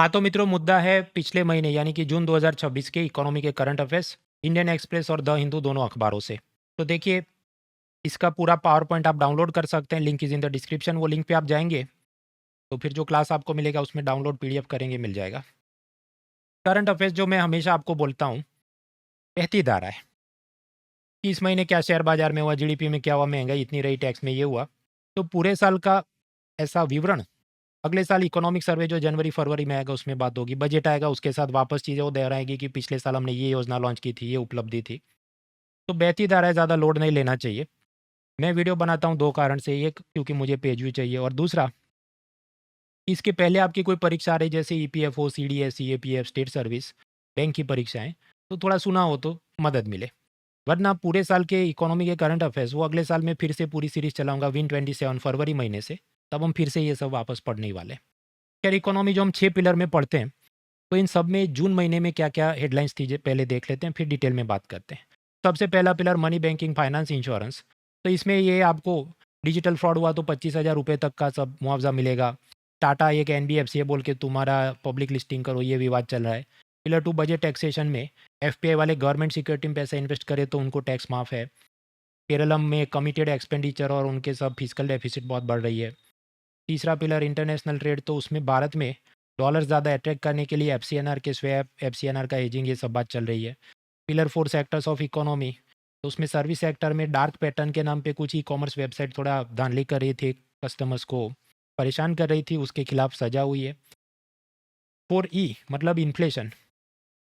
हाँ तो मित्रों, मुद्दा है पिछले महीने यानी कि जून 2026 के इकोनॉमी के करंट अफेयर्स, इंडियन एक्सप्रेस और द हिंदू दोनों अखबारों से। तो देखिए, इसका पूरा पावर पॉइंट आप डाउनलोड कर सकते हैं, link is in the description. वो लिंक पे आप जाएंगे तो फिर जो क्लास आपको मिलेगा उसमें डाउनलोड पीडीएफ करेंगे, मिल जाएगा। करंट अफेयर्स जो मैं हमेशा आपको बोलता हूँ, बहती धारा है कि इस महीने क्या शेयर बाजार में हुआ, जीडीपी में क्या हुआ, महंगाई इतनी रही, टैक्स में ये हुआ। तो पूरे साल का ऐसा विवरण अगले साल इकोनॉमिक सर्वे जो जनवरी फरवरी में आएगा उसमें बात होगी, बजट आएगा उसके साथ वापस चीज़ें वो दोहराएगी कि पिछले साल हमने ये योजना लॉन्च की थी, ये उपलब्धि थी। तो बहती धारा है, ज़्यादा लोड नहीं लेना चाहिए। मैं वीडियो बनाता हूँ 2 कारण से, एक क्योंकि मुझे पेज व्यू चाहिए और दूसरा इसके पहले आपकी कोई परीक्षा आ रही जैसे EPFO, CDS, CAPF, state service, bank की परीक्षाएँ, तो थोड़ा सुना हो तो मदद मिले। वरना पूरे साल के इकोनॉमी के करंट अफेयर्स वो अगले साल में फिर से पूरी सीरीज़ चलाऊँगा विन 27 फरवरी महीने से, तब हम फिर से ये सब वापस पढ़ने ही वाले हैं। खैर, इकोनॉमी जो हम 6 पिलर में पढ़ते हैं, तो इन सब में जून महीने में क्या-क्या हेडलाइंस थी, जे पहले देख लेते हैं, फिर डिटेल में बात करते हैं। सबसे पहला pillar money banking, finance, insurance. तो इसमें ये आपको डिजिटल फ्रॉड हुआ तो 25,000 रुपये तक का सब मुआवज़ा मिलेगा। टाटा एक एनबीएफसी है बोल के तुम्हारा पब्लिक लिस्टिंग करो, ये विवाद चल रहा है। पिलर 2 बजट टैक्सेशन में एफपीआई वाले गवर्नमेंट सिक्योरिटी में पैसा इन्वेस्ट करे तो उनको टैक्स माफ़ है। केरलम में कमिटेड एक्सपेंडिचर और उनके सब फिजिकल डेफिसिट बहुत बढ़ रही है। तीसरा पिलर इंटरनेशनल ट्रेड, तो उसमें भारत में डॉलर ज़्यादा अट्रैक्ट करने के लिए एफसीएनआर के स्वैप, एफसीएनआर का हेजिंग, ये सब बात चल रही है। पिलर 4 सेक्टर्स ऑफ इकोनॉमी, तो उसमें सर्विस सेक्टर में डार्क पैटर्न के नाम पे कुछ ई कॉमर्स वेबसाइट थोड़ा धांधली कर रही थी, कस्टमर्स को परेशान कर रही थी, उसके खिलाफ सजा हुई है। 4E मतलब इन्फ्लेशन,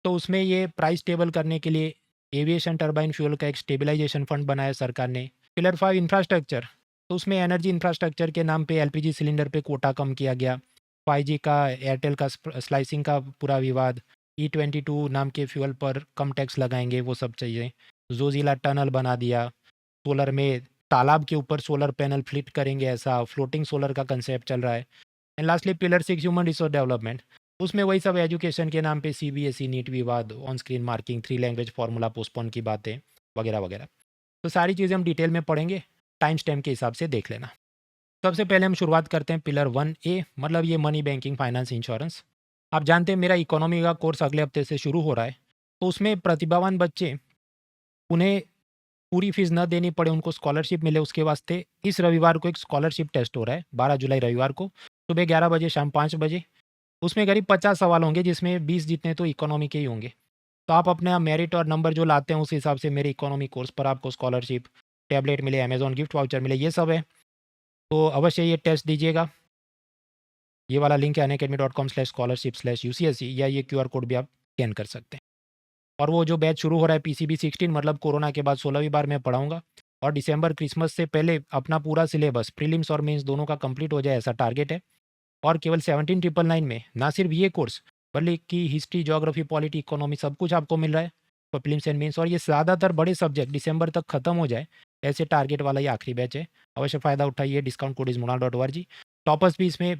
तो उसमें ये प्राइस स्टेबल करने के लिए एविएशन टरबाइन फ्यूल का एक स्टेबलाइजेशन फंड बनाया सरकार ने। पिलर 5 इंफ्रास्ट्रक्चर, तो उसमें एनर्जी इंफ्रास्ट्रक्चर के नाम पे एलपीजी सिलेंडर पे कोटा कम किया गया। 5G का, एयरटेल का स्लाइसिंग का पूरा विवाद, E22 नाम के फ्यूल पर कम टैक्स लगाएंगे, वो सब चाहिए। जोजिला टनल बना दिया। सोलर में तालाब के ऊपर सोलर पैनल फ्लिट करेंगे, ऐसा फ्लोटिंग सोलर का कंसेप्ट चल रहा है। And lastly pillar 6 human resource development, उसमें वही सब एजुकेशन के नाम पे सीबीएसई, नीट विवाद, on screen marking, 3 language formula postpone की बातें वगैरह वगैरह। तो सारी चीज़ें हम डिटेल में पढ़ेंगे, टाइम स्टैम्प के हिसाब से देख लेना। सबसे पहले हम शुरुआत करते हैं पिलर 1A, मतलब ये मनी बैंकिंग, फाइनेंस, इंश्योरेंस। आप जानते हैं मेरा इकोनॉमी का कोर्स अगले हफ्ते से शुरू हो रहा है, तो उसमें प्रतिभावान बच्चे, उन्हें पूरी फीस न देनी पड़े, उनको स्कॉलरशिप मिले, उसके वास्ते इस रविवार को एक स्कॉलरशिप टेस्ट हो रहा है, 12 जुलाई रविवार को, सुबह 11 बजे, शाम 5 बजे। उसमें करीब 50 सवाल होंगे जिसमें 20 जितने तो इकोनॉमी के ही होंगे। तो आप अपना मेरिट और नंबर जो लाते हैं उस हिसाब से मेरे इकोनॉमी कोर्स पर आपको स्कॉलरशिप, टैबलेट मिले, अमेज़न गिफ्ट वाउचर मिले, ये सब है। तो अवश्य ये टेस्ट दीजिएगा। ये वाला लिंक है unacademy.com/scholarship/UCSE, या ये क्यूआर कोड भी आप स्कैन कर सकते हैं। और वो जो बैच शुरू हो रहा है पीसीबी 16, मतलब कोरोना के बाद 16वीं बार मैं पढ़ाऊँगा, और दिसंबर क्रिसमस से पहले अपना पूरा सिलेबस प्रीलिम्स और मेंस दोनों का कंप्लीट हो जाए, ऐसा टारगेट है। और केवल 17,999 में ना सिर्फ ये कोर्स, बल्कि हिस्ट्री, ज्योग्राफी, पॉलिटी, इकोनॉमी सब कुछ आपको मिल रहा है फॉर प्रीलिम्स एंड मेंस, और ये ज़्यादातर बड़े सब्जेक्ट दिसंबर तक खत्म हो जाए, ऐसे टारगेट वाला ये आखिरी बैच है। अवश्य फ़ायदा उठाइए, discount code is monal.org। Toppers भी इसमें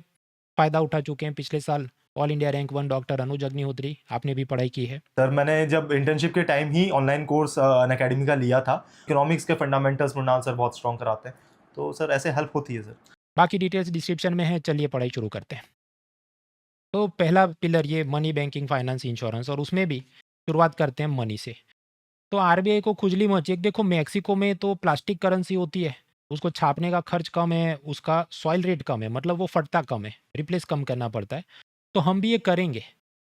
फ़ायदा उठा चुके हैं पिछले साल। All India rank 1 doctor Anuj Agnihotri, आपने भी पढ़ाई की है। सर मैंने जब इंटर्नशिप के टाइम ही ऑनलाइन कोर्स अनअकैडमी का लिया था। इकोनॉमिक्स के फंडामेंटल्स मृणाल सर बहुत स्ट्रॉन्ग कराते हैं, तो सर ऐसे हेल्प होती है सर। बाकी डिटेल्स डिस्क्रिप्शन में है, चलिए पढ़ाई शुरू करते हैं। तो पहला पिलर ये मनी बैंकिंग, फाइनेंस, इंश्योरेंस, और उसमें भी शुरुआत करते हैं मनी से। तो आरबीआई को खुजली मची। देखो, मेक्सिको में तो प्लास्टिक करेंसी होती है, उसको छापने का खर्च कम है, उसका सॉइल रेट कम है, मतलब वो फटता कम है, रिप्लेस कम करना पड़ता है। तो हम भी ये करेंगे,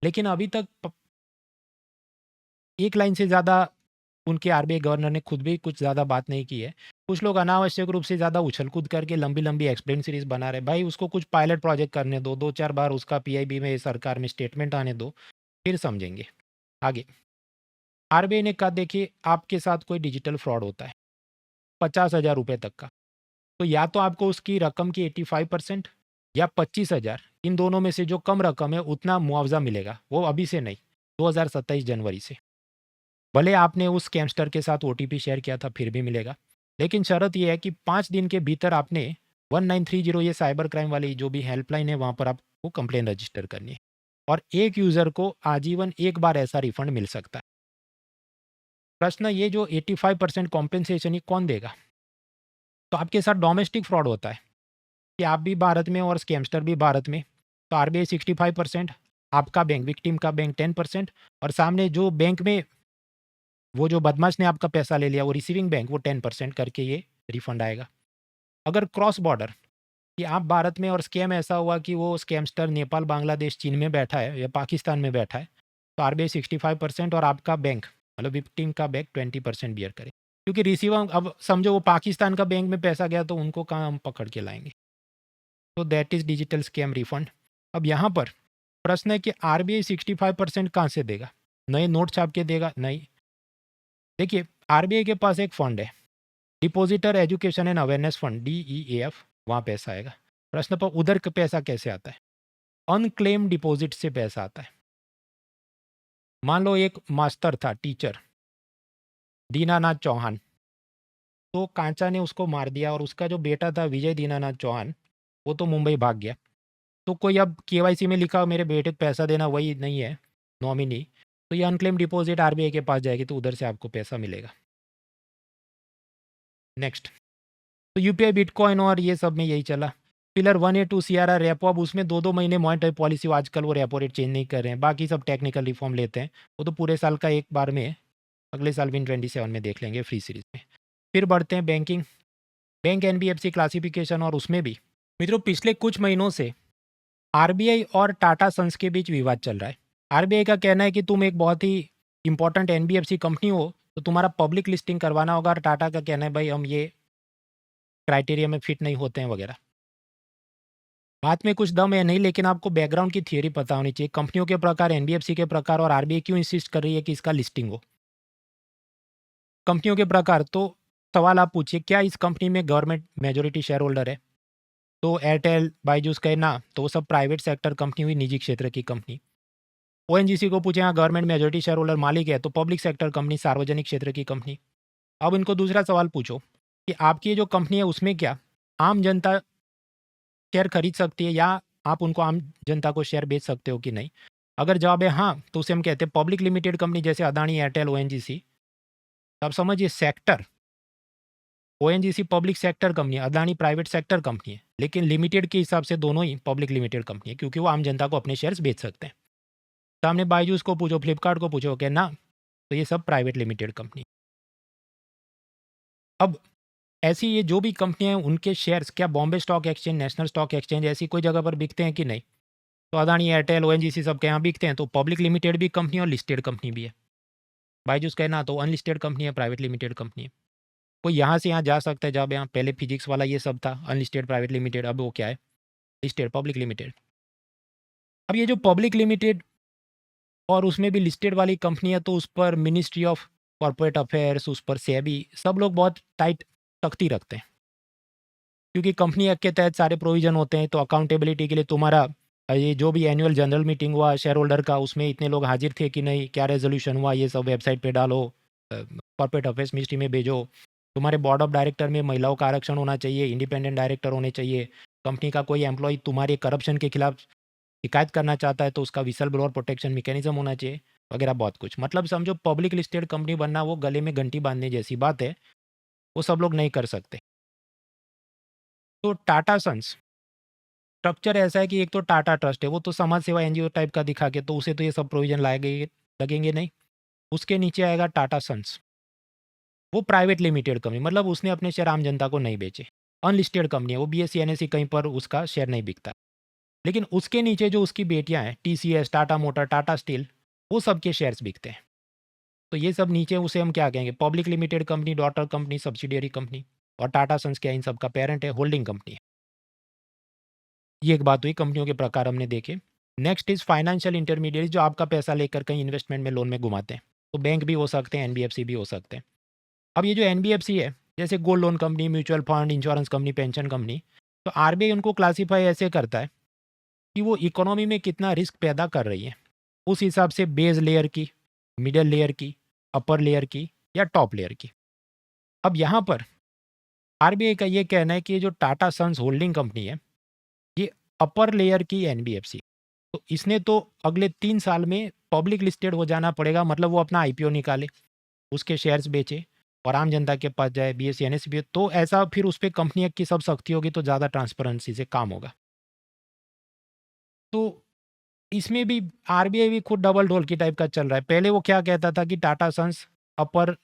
लेकिन अभी तक एक लाइन से ज़्यादा उनके आरबीआई गवर्नर ने खुद भी कुछ ज़्यादा बात नहीं की है। कुछ लोग अनावश्यक रूप से ज़्यादा उछल-कूद करके लंबी-लंबी एक्सप्लेन सीरीज़ बना रहे हैं। भाई, उसको कुछ पायलट प्रोजेक्ट करने दो, 2-4 बार उसका पीआईबी में, सरकार में स्टेटमेंट आने दो, फिर समझेंगे। आगे, आरबीआई ने कहा, देखिए आपके साथ कोई डिजिटल फ्रॉड होता है 50,000 रुपए तक का, तो या तो आपको उसकी रकम की 85% या 25,000, इन दोनों में से जो कम रकम है उतना मुआवज़ा मिलेगा। वो अभी से नहीं, 2027 जनवरी से। भले आपने उस स्कैमस्टर के साथ ओटीपी शेयर किया था, फिर भी मिलेगा। लेकिन शर्त ये है कि 5 दिन के भीतर आपने 1930, ये साइबर क्राइम वाली जो भी हेल्पलाइन है, वहाँ पर आपको कंप्लेन रजिस्टर करनी है। और एक यूज़र को आजीवन एक बार ऐसा रिफंड मिल सकता है। प्रश्न ये, जो 85% कॉम्पेंसेशन ये कौन देगा? तो आपके साथ डोमेस्टिक फ्रॉड होता है कि आप भी भारत में और स्कैमस्टर भी भारत में, तो आरबीआई 65%, आपका बैंक, विक्टिम का बैंक 10% और सामने जो बैंक में वो जो बदमाश ने आपका पैसा ले लिया वो रिसीविंग बैंक वो 10% करके ये रिफंड आएगा। अगर क्रॉस बॉर्डर कि आप भारत में और स्कैम ऐसा हुआ कि वो स्कैमस्टर नेपाल, बांग्लादेश, चीन में बैठा है या पाकिस्तान में बैठा है, तो आरबीआई 65% और आपका बैंक मतलब विक्टिम का बैंक 20% बियर करे। क्योंकि रिसीवर अब समझो वो पाकिस्तान का बैंक में पैसा गया तो उनको कहाँ हम पकड़ के लाएंगे। तो that is digital scam refund. अब यहाँ पर प्रश्न है कि आरबीआई 65% कहाँ से देगा? नए नोट छाप के देगा? नहीं। देखिए आरबीआई के पास एक फंड है, depositor education and awareness fund, DEAF, वहाँ पैसा आएगा। प्रश्न पर उधर का पैसा कैसे आता है? अनक्लेम डिपॉजिट से पैसा आता है। मान लो एक मास्टर था, टीचर दीनानाथ चौहान, तो कांचा ने उसको मार दिया और उसका जो बेटा था विजय दीनानाथ चौहान, वो तो मुंबई भाग गया। तो कोई अब केवाईसी में लिखा मेरे बेटे को पैसा देना वही नहीं है नॉमिनी, तो ये अनक्लेम डिपॉजिट आरबीआई के पास जाएगी तो उधर से आपको पैसा मिलेगा। नेक्स्ट, तो यूपीआई, बिटकॉइन और ये सब में यही चला। पिलर 1A 2 CRR रेपो, अब उसमें 2-2 महीने मॉनिटरी पॉलिसी, आजकल वो रेपो रेट चेंज नहीं कर रहे हैं। बाकी सब टेक्निकल रिफॉर्म लेते हैं, वो तो पूरे साल का एक बार में है। अगले साल विन 27 में देख लेंगे फ्री सीरीज में। फिर बढ़ते हैं बैंकिंग, बैंक एनबीएफसी क्लासिफिकेशन, और उसमें भी मित्रों पिछले कुछ महीनों से आरबीआई और टाटा सन्स के बीच विवाद चल रहा है। आरबीआई का कहना है कि तुम एक बहुत ही इंपॉर्टेंट एनबीएफसी कंपनी हो तो तुम्हारा पब्लिक लिस्टिंग करवाना होगा, और टाटा का कहना है भाई हम ये क्राइटेरिया में फिट नहीं होते हैं वगैरह। बात में कुछ दम है नहीं, लेकिन आपको बैकग्राउंड की थियरी पता होनी चाहिए। कंपनियों के प्रकार, एनबीएफसी के प्रकार, और आरबीआई क्यों इंसिस्ट कर रही है कि इसका लिस्टिंग हो। कंपनियों के प्रकार, तो सवाल आप पूछिए क्या इस कंपनी में गवर्नमेंट मेजोरिटी शेयर होल्डर है? तो एयरटेल, बायजूस कहे ना तो वो सब प्राइवेट सेक्टर कंपनी हुई, निजी क्षेत्र की कंपनी। ओएनजीसी को पूछे हाँ गवर्नमेंट मेजोरिटी शेयर होल्डर मालिक है, तो पब्लिक सेक्टर कंपनी, सार्वजनिक क्षेत्र की कंपनी। अब इनको दूसरा सवाल पूछो कि आपकी ये जो कंपनी है उसमें क्या आम जनता शेयर खरीद सकती है, या आप उनको आम जनता को शेयर बेच सकते हो कि नहीं? अगर जवाब है हाँ, तो उसे हम कहते हैं पब्लिक लिमिटेड कंपनी, जैसे अदानी, एयरटेल, ओएनजीसी। तब समझिए sector, ONGC public sector company है, अदानी प्राइवेट सेक्टर कंपनी है, लेकिन लिमिटेड के हिसाब से दोनों ही पब्लिक लिमिटेड कंपनी है, क्योंकि वो आम जनता को अपने शेयर्स बेच सकते हैं। सामने बायजूस को पूछो, फ्लिपकार्ट को पूछो, क्या ना, तो ये सब प्राइवेट लिमिटेड कंपनी। अब ऐसी ये जो भी कंपनियां हैं उनके शेयर्स क्या Bombay stock exchange, national stock exchange, ऐसी कोई जगह पर बिकते हैं कि नहीं? तो अदानी, एयरटेल, ओएनजीसी सब के यहाँ बिकते हैं, तो पब्लिक लिमिटेड भी कंपनी और लिस्टेड कंपनी भी है। बायजूस कहना तो अनलिस्टेड कंपनी है, प्राइवेट लिमिटेड कंपनी है। कोई यहाँ से यहाँ जा सकता है, जब यहाँ पहले फिजिक्स वाला ये सब था, अनलिस्टेड प्राइवेट लिमिटेड, अब वो क्या है, लिस्टेड पब्लिक लिमिटेड। अब ये जो पब्लिक लिमिटेड और उसमें भी लिस्टेड वाली कंपनी है, तो उस पर मिनिस्ट्री ऑफ कॉर्पोरेट अफेयर्स, उस पर सेबी, सब लोग बहुत टाइट सख्ती रखते हैं, क्योंकि कंपनी एक्ट के तहत सारे प्रोविजन होते हैं। तो अकाउंटेबिलिटी के लिए तुम्हारा ये जो भी एनुअल जनरल मीटिंग हुआ शेयर होल्डर का, उसमें इतने लोग हाजिर थे कि नहीं, क्या रेजोल्यूशन हुआ, ये सब वेबसाइट पे डालो, कॉर्पोरेट अफेयर्स मिनिस्ट्री में भेजो। तुम्हारे बोर्ड ऑफ डायरेक्टर में महिलाओं का आरक्षण होना चाहिए, इंडिपेंडेंट डायरेक्टर होने चाहिए। कंपनी का कोई एम्प्लॉय तुम्हारे करप्शन के खिलाफ शिकायत करना चाहता है तो उसका विसल ब्लोअर प्रोटेक्शन मैकेनिज्म होना चाहिए, वगैरह बहुत कुछ। मतलब समझो पब्लिक लिस्टेड कंपनी बनना वो गले में घंटी बांधने जैसी बात है, वो सब लोग नहीं कर सकते। तो टाटा सन्स स्ट्रक्चर ऐसा है कि एक तो टाटा ट्रस्ट है, वो तो समाज सेवा एनजीओ टाइप का दिखा के, तो उसे तो ये सब प्रोविजन लगेंगे नहीं। उसके नीचे आएगा टाटा सन्स, वो प्राइवेट लिमिटेड कंपनी, मतलब उसने अपने शेयर आम जनता को नहीं बेचे, अनलिस्टेड कंपनी है, वो बीएससी एनएससी कहीं पर उसका शेयर नहीं बिकता। लेकिन उसके नीचे जो उसकी बेटियां हैं, TCS, Tata motor, Tata steel, वो सबके शेयर्स बिकते हैं। तो ये सब नीचे उसे हम क्या कहेंगे, public limited company, daughter company, subsidiary company. और टाटा सन्स क्या इन सब का पेरेंट है, होल्डिंग कंपनी है। ये एक बात हुई कंपनियों के प्रकार हमने देखे। नेक्स्ट इज फाइनेंशियल इंटरमीडिएट, जो आपका पैसा लेकर कहीं इन्वेस्टमेंट में, लोन में घुमाते हैं। तो बैंक भी हो सकते हैं, एनबीएफसी भी हो सकते हैं। अब ये जो एनबीएफसी है, जैसे gold loan company, mutual fund, insurance company, pension company, तो आरबीआई उनको क्लासीफाई ऐसे करता है कि वो इकोनॉमी में कितना रिस्क पैदा कर रही है, उस हिसाब से बेस लेयर की, मिडल लेयर की, अपर लेयर की, या टॉप लेयर की। अब यहाँ पर आरबीआई का ये कहना है कि ये जो टाटा सन्स होल्डिंग कंपनी है, ये अपर लेयर की एनबीएफसी, तो इसने तो अगले 3 साल में पब्लिक लिस्टेड हो जाना पड़ेगा, मतलब वो अपना आईपीओ निकाले, उसके शेयर्स बेचे और आम जनता के पास जाए, बीएससी एनएससी, तो ऐसा फिर उस पर कंपनी की सब सख्ती होगी, तो ज़्यादा ट्रांसपेरेंसी से काम होगा। तो इसमें भी आरबीआई भी खुद डबल ढोलकी टाइप का चल रहा है। पहले वो क्या कहता था कि टाटा सन्स अपर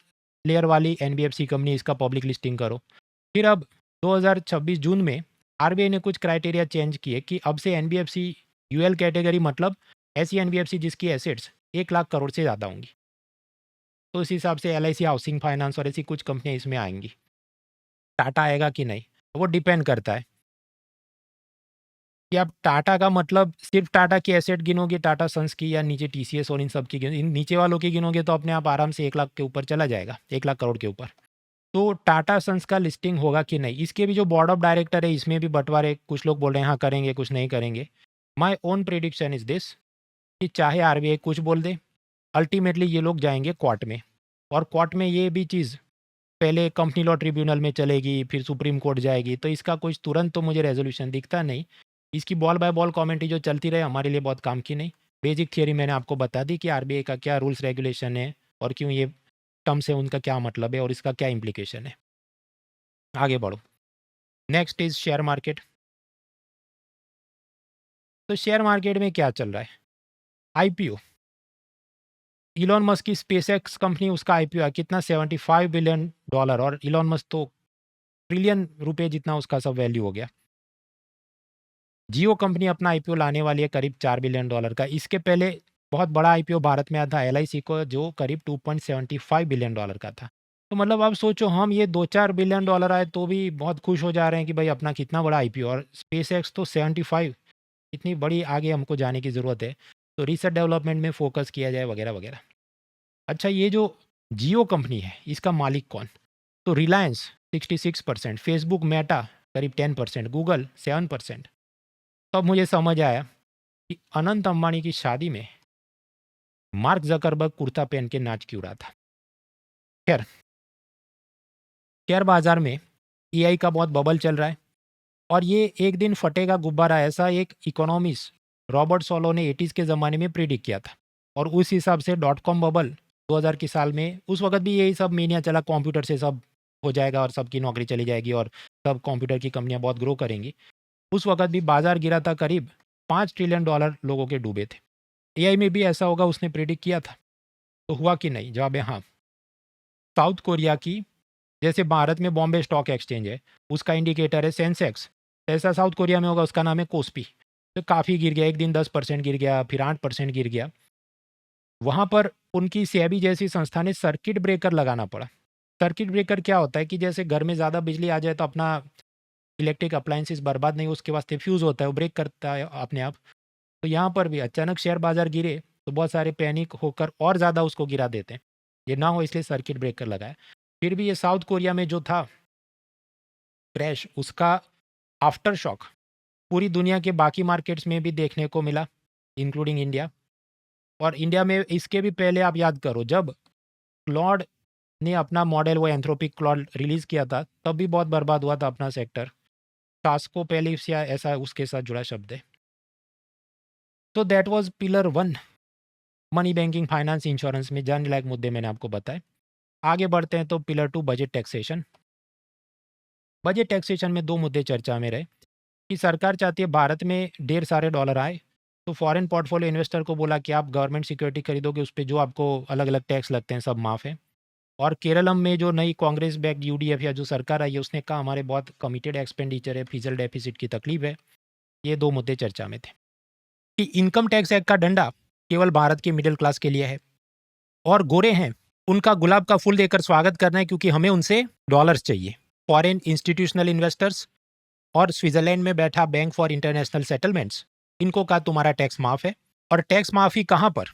लेयर वाली एनबीएफसी कंपनी, इसका पब्लिक लिस्टिंग करो। फिर अब 2026 जून में आरबीआई ने कुछ क्राइटेरिया चेंज किए कि अब से एनबीएफसी यूएल कैटेगरी, मतलब ऐसी एनबीएफसी जिसकी एसेट्स 1 लाख करोड़ से ज़्यादा होंगी। तो इस हिसाब से एलआईसी हाउसिंग फाइनेंस और ऐसी कुछ कंपनियां इसमें आएंगी। टाटा आएगा कि नहीं वो डिपेंड करता है कि आप टाटा का मतलब सिर्फ टाटा की एसेट गिनोगे, टाटा सन्स की, या नीचे टीसीएस और इन सब की इन नीचे वालों की गिनोगे तो अपने आप आराम से 1 लाख के ऊपर चला जाएगा, 1 लाख करोड़ के ऊपर। तो टाटा सन्स का लिस्टिंग होगा कि नहीं, इसके भी जो बोर्ड ऑफ डायरेक्टर है इसमें भी बंटवारे, कुछ लोग बोल रहे हैं हाँ करेंगे, कुछ नहीं करेंगे। My own prediction is this कि चाहे आरबीआई कुछ बोल दे, अल्टीमेटली ये लोग जाएंगे कोर्ट में, और कोर्ट में ये भी चीज़ पहले कंपनी लॉ ट्रिब्यूनल में चलेगी, फिर सुप्रीम कोर्ट जाएगी। तो इसका कुछ तुरंत तो मुझे रेजोल्यूशन दिखता नहीं। इसकी बॉल बाय बॉल कमेंट्री जो चलती रहे हमारे लिए बहुत काम की नहीं। बेसिक थियरी मैंने आपको बता दी कि आरबीआई का क्या रूल्स रेगुलेशन है और क्यों ये टर्म्स है, उनका क्या मतलब है और इसका क्या इम्प्लीकेशन है। आगे बढ़ो। Next is share market. तो शेयर मार्केट में क्या चल रहा है? आईपीओ, इलॉन मस्क की स्पेसएक्स कंपनी, उसका आईपीओ है कितना, $75 बिलियन, और इलॉन मस्क तो ट्रिलियन रुपए जितना उसका सब वैल्यू हो गया। जियो कंपनी अपना आईपीओ लाने वाली है करीब $4 बिलियन का। इसके पहले बहुत बड़ा आईपीओ भारत में आया था एलआईसी को, जो करीब $2.75 बिलियन का था। तो मतलब अब सोचो, हम ये $2-4 बिलियन आए तो भी बहुत खुश हो जा रहे हैं कि भाई अपना कितना बड़ा आईपीओ, और स्पेस एक्स तो 75, इतनी बड़ी आगे हमको जाने की ज़रूरत है, तो रिसर्च डेवलपमेंट में फोकस किया जाए वगैरह वगैरह। अच्छा, ये जो जियो कंपनी है इसका मालिक कौन? तो रिलायंस 66%, फेसबुक मेटा करीब 10%, गूगल 7%। तब मुझे समझ आया कि अनंत अंबानी की शादी में मार्क जकरबर्ग कुर्ता पहन के नाच क्यों रहा था। खैर, शेयर बाजार में एआई का बहुत बबल चल रहा है, और ये एक दिन फटेगा गुब्बारा, ऐसा एक इकोनॉमिस्ट रॉबर्ट सोलो ने 80s के ज़माने में प्रिडिक्ट किया था। और उस हिसाब से डॉट कॉम बबल 2000 के साल में, उस वक्त भी यही सब मीनिया चला, कंप्यूटर से सब हो जाएगा और सबकी नौकरी चली जाएगी और सब कंप्यूटर की कंपनियां बहुत ग्रो करेंगी। उस वक्त भी बाजार गिरा था, करीब $5 ट्रिलियन लोगों के डूबे थे। एआई में भी ऐसा होगा, उसने प्रिडिक्ट किया था। तो हुआ कि नहीं? जवाब है हाँ। साउथ कोरिया की, जैसे भारत में बॉम्बे स्टॉक एक्सचेंज है, उसका इंडिकेटर है सेंसेक्स, ऐसा साउथ कोरिया में होगा, उसका नाम है कोस्पी। तो काफ़ी गिर गया, एक दिन 10% गिर गया, फिर 8% गिर गया। वहाँ पर उनकी सेबी जैसी संस्था ने सर्किट ब्रेकर लगाना पड़ा। सर्किट ब्रेकर क्या होता है कि जैसे घर में ज़्यादा बिजली आ जाए तो अपना इलेक्ट्रिक अप्लायंसेस बर्बाद नहीं, उसके वास्ते फ्यूज़ होता है, वो ब्रेक करता है अपने आप। तो यहाँ पर भी अचानक शेयर बाजार गिरे तो बहुत सारे पैनिक होकर और ज़्यादा उसको गिरा देते हैं। ये ना हो इसलिए सर्किट ब्रेकर लगाया। फिर भी ये साउथ कोरिया में जो था क्रैश, उसका आफ्टर शॉक पूरी दुनिया के बाकी मार्केट्स में भी देखने को मिला, इंक्लूडिंग इंडिया। और इंडिया में इसके भी पहले आप याद करो, जब क्लॉड ने अपना मॉडल, वो एंथ्रोपिक क्लॉड रिलीज़ किया था, तब भी बहुत बर्बाद हुआ था अपना सेक्टर। टास्को पहले से ऐसा उसके साथ जुड़ा शब्द है। तो that was pillar 1, money, banking, finance, insurance में जान लायक मुद्दे मैंने आपको बताए। आगे बढ़ते हैं तो pillar 2, budget taxation. Budget taxation में 2 मुद्दे चर्चा में रहे कि सरकार चाहती है भारत में ढेर सारे डॉलर आए, तो फॉरेन पोर्टफोलियो इन्वेस्टर को बोला कि आप गवर्नमेंट सिक्योरिटी खरीदोगे, उस पे जो आपको अलग अलग टैक्स लगते हैं सब माफ़ है। और केरलम में जो नई कांग्रेस बैक्ड यूडीएफ या जो सरकार आई है, उसने कहा हमारे बहुत कमिटेड एक्सपेंडिचर है, फिजिकल डेफिसिट की तकलीफ है। ये 2 मुद्दे चर्चा में थे कि इनकम टैक्स एक्ट का डंडा केवल भारत के मिडिल क्लास के लिए है, और गोरे हैं उनका गुलाब का फूल देकर स्वागत करना है, क्योंकि हमें उनसे डॉलर्स चाहिए। फॉरेन इंस्टीट्यूशनल इन्वेस्टर्स और स्विट्जरलैंड में बैठा बैंक फॉर इंटरनेशनल सेटलमेंट्स, इनको कहा तुम्हारा टैक्स माफ़ है। और टैक्स माफ़ी कहाँ पर?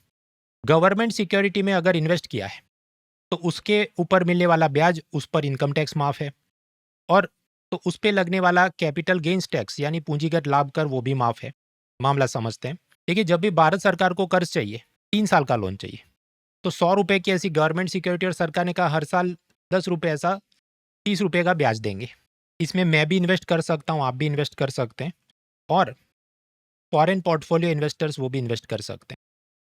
गवर्नमेंट सिक्योरिटी में अगर इन्वेस्ट किया है तो उसके ऊपर मिलने वाला ब्याज, उस पर इनकम टैक्स माफ़ है। और तो उस पर लगने वाला कैपिटल गेन्स टैक्स यानी पूंजीगत लाभ कर, वो भी माफ़ है। मामला समझते हैं। देखिए, जब भी भारत सरकार को कर्ज चाहिए, 3 साल का लोन चाहिए, तो 100 रुपये की ऐसी गवर्नमेंट सिक्योरिटी, और सरकार ने कहा हर साल 10 रुपये ऐसा 30 रुपये का ब्याज देंगे। इसमें मैं भी इन्वेस्ट कर सकता हूँ, आप भी इन्वेस्ट कर सकते हैं, और फॉरेन पोर्टफोलियो इन्वेस्टर्स वो भी इन्वेस्ट कर सकते हैं।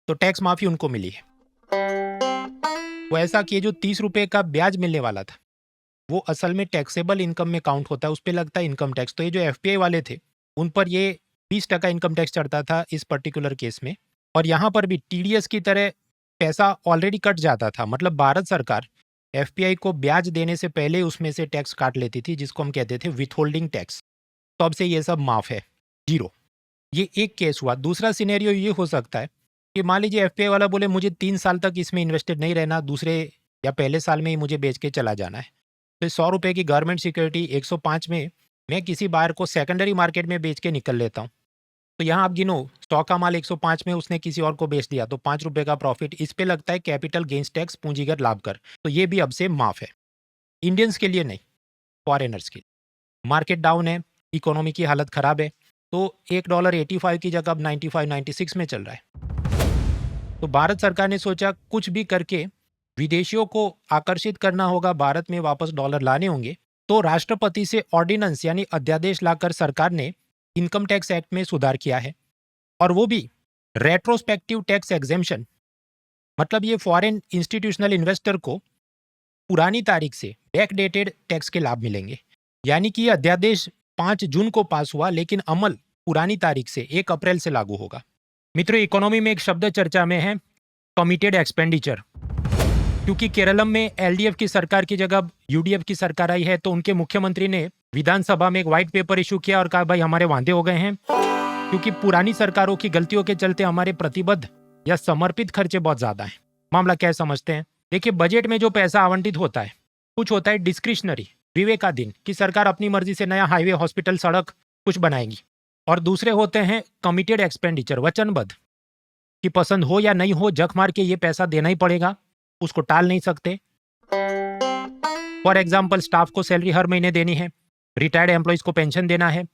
तो टैक्स माफ़ी उनको मिली है। वो ऐसा कि जो 30 रुपये का ब्याज मिलने वाला था, वो असल में टैक्सेबल इनकम में काउंट होता है, उस पर लगता है इनकम टैक्स। तो ये जो एफपीआई वाले थे, उन पर ये 20% इनकम टैक्स चढ़ता था इस पर्टिकुलर केस में। और यहाँ पर भी टीडीएस की तरह पैसा ऑलरेडी कट जाता था, मतलब भारत सरकार एफपीआई को ब्याज देने से पहले उसमें से टैक्स काट लेती थी, जिसको हम कहते थे विथहोल्डिंग टैक्स। तो अब से ये सब माफ है, जीरो। ये एक केस हुआ। दूसरा सिनेरियो ये हो सकता है कि मान लीजिए एफपीआई वाला बोले मुझे 3 साल तक इसमें इन्वेस्टेड नहीं रहना, दूसरे या पहले साल में ही मुझे बेच के चला जाना है। तो 100 रुपये की गवर्नमेंट सिक्योरिटी 105 में मैं किसी बायर को सेकेंडरी मार्केट में बेच के निकल लेता हूँ। तो यहाँ आप गिनो, 100 का माल 105 में उसने किसी और को बेच दिया, तो 5 रुपये का प्रॉफिट। इस पे लगता है कैपिटल गेन्स टैक्स, पूंजीगत लाभ कर। तो ये भी अब से माफ है, इंडियंस के लिए नहीं, फॉरेनर्स के लिए। मार्केट डाउन है, इकोनॉमी की हालत खराब है, तो $1 85 की जगह अब 95 96 में चल रहा है। तो भारत सरकार ने सोचा कुछ भी करके विदेशियों को आकर्षित करना होगा, भारत में वापस डॉलर लाने होंगे। तो राष्ट्रपति से ऑर्डिनेंस यानी अध्यादेश लाकर सरकार ने इनकम टैक्स एक्ट में सुधार किया है, और वो भी रेट्रोस्पेक्टिव टैक्स एग्जेम्पशन। मतलब ये फॉरेन इंस्टीट्यूशनल इन्वेस्टर को पुरानी तारीख से बैकडेटेड टैक्स के लाभ मिलेंगे। यानी कि ये अध्यादेश 5 जून को पास हुआ, लेकिन अमल पुरानी तारीख से 1 अप्रैल से लागू होगा। मित्रों, इकोनॉमी में एक शब्द चर्चा में है, कमिटेड एक्सपेंडिचर। क्योंकि केरलम में एलडीएफ की सरकार की जगह यूडीएफ की सरकार आई है, तो उनके मुख्यमंत्री ने विधानसभा में एक व्हाइट पेपर इशू किया और कहा भाई हमारे वांदे हो गए हैं, क्योंकि पुरानी सरकारों की गलतियों के चलते हमारे प्रतिबद्ध या समर्पित खर्चे बहुत ज्यादा हैं। मामला क्या समझते हैं? देखिए, बजट में जो पैसा आवंटित होता है, कुछ होता है डिस्क्रिशनरी, विवेकाधीन, कि सरकार अपनी मर्जी से नया हाईवे, हॉस्पिटल, सड़क कुछ बनाएगी। और दूसरे होते हैं कमिटेड एक्सपेंडिचर, वचनबद्ध, कि पसंद हो या नहीं हो, जख मार के ये पैसा देना ही पड़ेगा, उसको टाल नहीं सकते। फॉर एग्जाम्पल, स्टाफ को सैलरी हर महीने देनी है, रिटायर्ड एम्प्लॉइज को पेंशन देना है,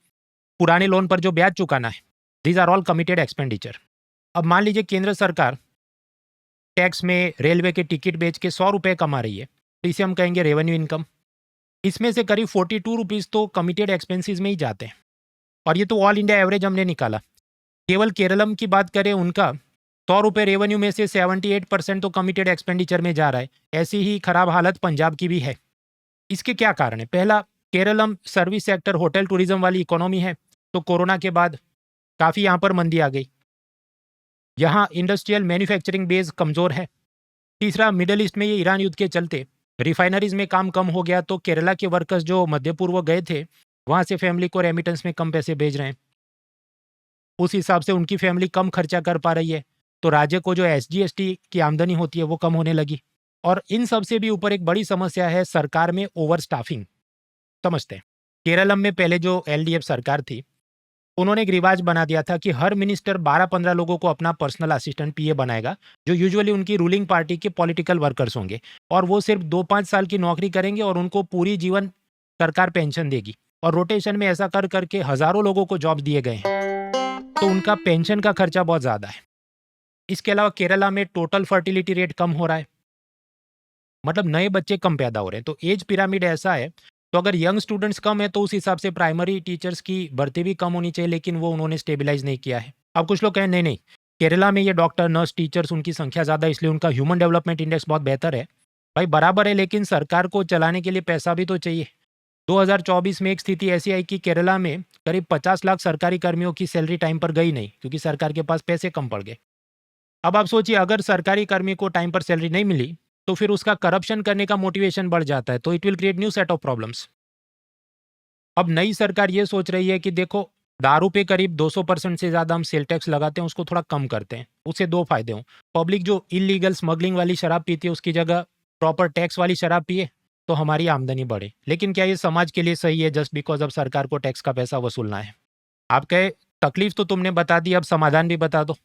पुराने लोन पर जो ब्याज चुकाना है। These are all committed expenditure. अब मान लीजिए केंद्र सरकार टैक्स में रेलवे के टिकट बेच के 100 रुपये कमा रही है, तो इसे हम कहेंगे रेवेन्यू इनकम। इसमें से करीब 42 रुपीज़ तो कमिटेड एक्सपेंसेस में ही जाते हैं, और ये तो ऑल इंडिया एवरेज हमने निकाला। केवल केरलम की बात करें, उनका 100 रुपये रेवेन्यू में से 78% तो कमिटेड एक्सपेंडिचर में जा रहा है। ऐसी ही खराब हालत पंजाब की भी है। इसके क्या कारण है? पहला, Keralam service sector, hotel tourism वाली इकोनॉमी है, तो कोरोना के बाद काफ़ी यहाँ पर मंदी आ गई। यहाँ इंडस्ट्रियल मैन्युफैक्चरिंग बेस कमज़ोर है। तीसरा, मिडल ईस्ट में ये ईरान युद्ध के चलते रिफाइनरीज में काम कम हो गया, तो केरला के वर्कर्स जो मध्य पूर्व गए थे, वहाँ से फैमिली को रेमिटेंस में कम पैसे भेज रहे हैं। उस हिसाब से उनकी फैमिली कम खर्चा कर पा रही है, तो राज्य को जो एसजीएसटी की आमदनी होती है वो कम होने लगी। और इन सब से भी ऊपर एक बड़ी समस्या है सरकार में ओवर स्टाफिंग। समझते हैं, केरलम में पहले जो एलडीएफ सरकार थी, उन्होंने एक रिवाज बना दिया था कि हर मिनिस्टर 12-15 लोगों को अपना पर्सनल असिस्टेंट पीए बनाएगा, जो यूजुअली उनकी रूलिंग पार्टी के पॉलिटिकल वर्कर्स होंगे, और वो सिर्फ 2-5 साल की नौकरी करेंगे और उनको पूरी जीवन सरकार पेंशन देगी। और रोटेशन में ऐसा कर करके हजारों लोगों को जॉब दिए गए हैं, तो उनका पेंशन का खर्चा बहुत ज़्यादा है। इसके अलावा केरला में टोटल फर्टिलिटी रेट कम हो रहा है, मतलब नए बच्चे कम पैदा हो रहे हैं। तो एज पिरामिड ऐसा है, तो अगर यंग स्टूडेंट्स कम है तो उस हिसाब से प्राइमरी टीचर्स की भर्ती भी कम होनी चाहिए, लेकिन वो उन्होंने स्टेबलाइज नहीं किया है। अब कुछ लोग कहें नहीं नहीं, केरला में ये डॉक्टर, नर्स, टीचर्स, उनकी संख्या ज़्यादा, इसलिए उनका ह्यूमन डेवलपमेंट इंडेक्स बहुत बेहतर है। भाई बराबर है, लेकिन सरकार को चलाने के लिए पैसा भी तो चाहिए। 2024 में एक स्थिति ऐसी आई कि केरला में करीब 50 लाख सरकारी कर्मियों की सैलरी टाइम पर गई नहीं, क्योंकि सरकार के पास पैसे कम पड़ गए। अब आप सोचिए, अगर सरकारी कर्मी को टाइम पर सैलरी नहीं मिली, तो फिर उसका करप्शन करने का मोटिवेशन बढ़ जाता है, तो it will create new set of problems. अब नई सरकार ये सोच रही है कि देखो, दारू पे करीब 200% से ज़्यादा हम सेल टैक्स लगाते हैं, उसको थोड़ा कम करते हैं। उससे 2 फायदे हों, पब्लिक जो इलीगल स्मगलिंग वाली शराब पीती है उसकी जगह प्रॉपर टैक्स वाली शराब पिए, तो हमारी आमदनी बढ़े। लेकिन क्या ये समाज के लिए सही है जस्ट बिकॉज अब सरकार को टैक्स का पैसा वसूलना है? आप कहे तकलीफ तो तुमने बता दी, अब समाधान भी बता दो।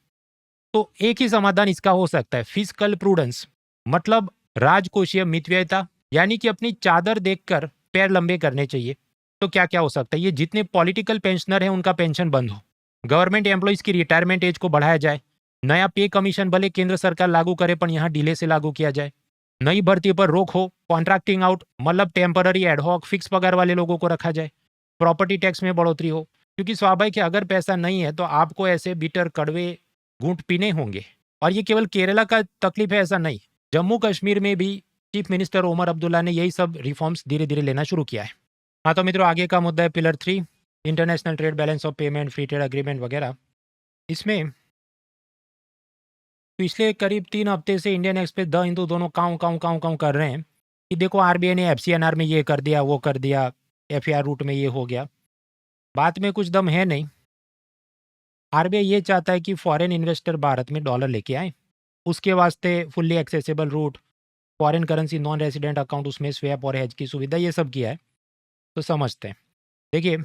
तो एक ही समाधान इसका हो सकता है, फिस्कल प्रूडेंस, मतलब राजकोषीय मितव्ययिता, यानी कि अपनी चादर देखकर पैर लंबे करने चाहिए। तो क्या क्या हो सकता है? ये जितने पॉलिटिकल पेंशनर हैं उनका पेंशन बंद हो, गवर्नमेंट एम्प्लॉइज की रिटायरमेंट एज को बढ़ाया जाए, नया पे कमीशन भले केंद्र सरकार लागू करे पर यहाँ डिले से लागू किया जाए, नई भर्ती पर रोक हो, कॉन्ट्रैक्टिंग आउट मतलब टेम्पररी, एडहॉक, फिक्स पगार वाले लोगों को रखा जाए, प्रॉपर्टी टैक्स में बढ़ोतरी हो, क्योंकि स्वाभाविक है अगर पैसा नहीं है तो आपको ऐसे बिटर कड़वे घूंट पीने होंगे। और ये केवल केरला का तकलीफ है ऐसा नहीं, जम्मू कश्मीर में भी चीफ मिनिस्टर ओमर अब्दुल्ला ने यही सब रिफॉर्म्स धीरे धीरे लेना शुरू किया है। हाँ तो मित्रों, आगे का मुद्दा है pillar 3, international trade balance of payment, free trade agreement वगैरह। इसमें पिछले करीब 3 हफ्ते से इंडियन एक्सप्रेस, द हिंदू दोनों काऊँ काऊँ काऊँ काऊँ कर रहे हैं कि देखो आरबीआई ने एफसीएनआर में ये कर दिया, वो कर दिया, एफआर रूट में ये हो गया। बात में कुछ दम है नहीं। आरबीआई ये चाहता है कि फॉरेन इन्वेस्टर भारत में डॉलर लेके आए। उसके वास्ते fully accessible route, foreign currency non resident account, उसमें स्वैप और हेज की सुविधा, ये सब किया है। तो समझते हैं। देखिए,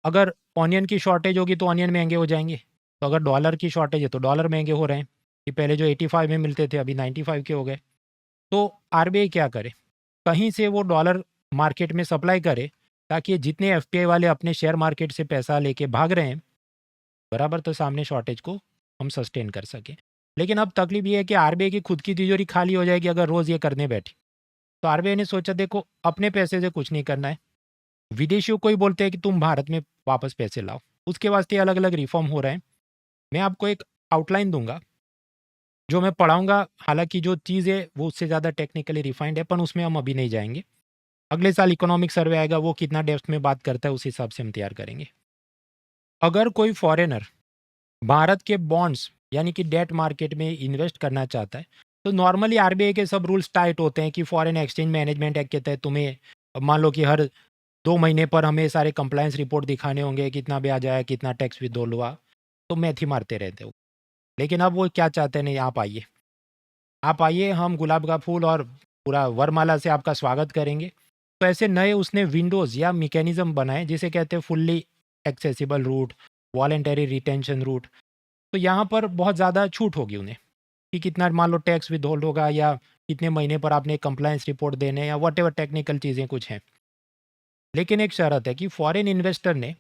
अगर ऑनियन की शॉर्टेज होगी तो ऑनियन महंगे हो जाएंगे, तो अगर डॉलर की शॉर्टेज है तो डॉलर महंगे हो रहे हैं कि पहले जो 85 में मिलते थे अभी 95 के हो गए। तो आरबीआई क्या करे, कहीं से वो डॉलर मार्केट में सप्लाई करे ताकि ये जितने एफपीआई वाले अपने शेयर मार्केट से पैसा लेके भाग रहे हैं बराबर, तो सामने शॉर्टेज को हम सस्टेन कर सकें। लेकिन अब तकलीफ ये है कि आरबीआई की खुद की तिजोरी खाली हो जाएगी अगर रोज़ ये करने बैठी। तो आरबीआई ने सोचा देखो अपने पैसे से कुछ नहीं करना है, विदेशियों को ही बोलते हैं कि तुम भारत में वापस पैसे लाओ। उसके वास्ते अलग अलग रिफॉर्म हो रहे हैं। मैं आपको एक आउटलाइन दूंगा जो मैं पढ़ाऊंगा, हालांकि जो चीज़ है वो उससे ज़्यादा टेक्निकली रिफाइंड है, पर उसमें हम अभी नहीं जाएंगे। अगले साल इकोनॉमिक सर्वे आएगा, वो कितना डेप्थ में बात करता है उस हिसाब से हम तैयार करेंगे। अगर कोई फॉरेनर भारत के बॉन्ड्स यानी कि डेट मार्केट में इन्वेस्ट करना चाहता है तो नॉर्मली आरबीआई के सब रूल्स टाइट होते हैं कि फॉरेन एक्सचेंज मैनेजमेंट एक्ट के तहत तुम्हें मान लो कि हर 2 महीने पर हमें सारे कंप्लायंस रिपोर्ट दिखाने होंगे, कितना ब्याज आया, कितना टैक्स विथड्रॉल हुआ, तो मैथ ही मारते रहते हो। लेकिन अब वो क्या चाहते हैं, नहीं आप आइए, हम गुलाब का फूल और पूरा वरमाला से आपका स्वागत करेंगे। तो ऐसे नए उसने विंडोज़ या मैकेनिज्म बनाए जिसे कहते हैं fully accessible route, voluntary retention route. तो यहाँ पर बहुत ज़्यादा छूट होगी उन्हें कि कितना मान लो टैक्स विथहोल्ड होगा या कितने महीने पर आपने कंप्लायंस रिपोर्ट देने, या वट एवर टेक्निकल चीज़ें कुछ हैं। लेकिन एक शर्त है कि फॉरेन इन्वेस्टर ने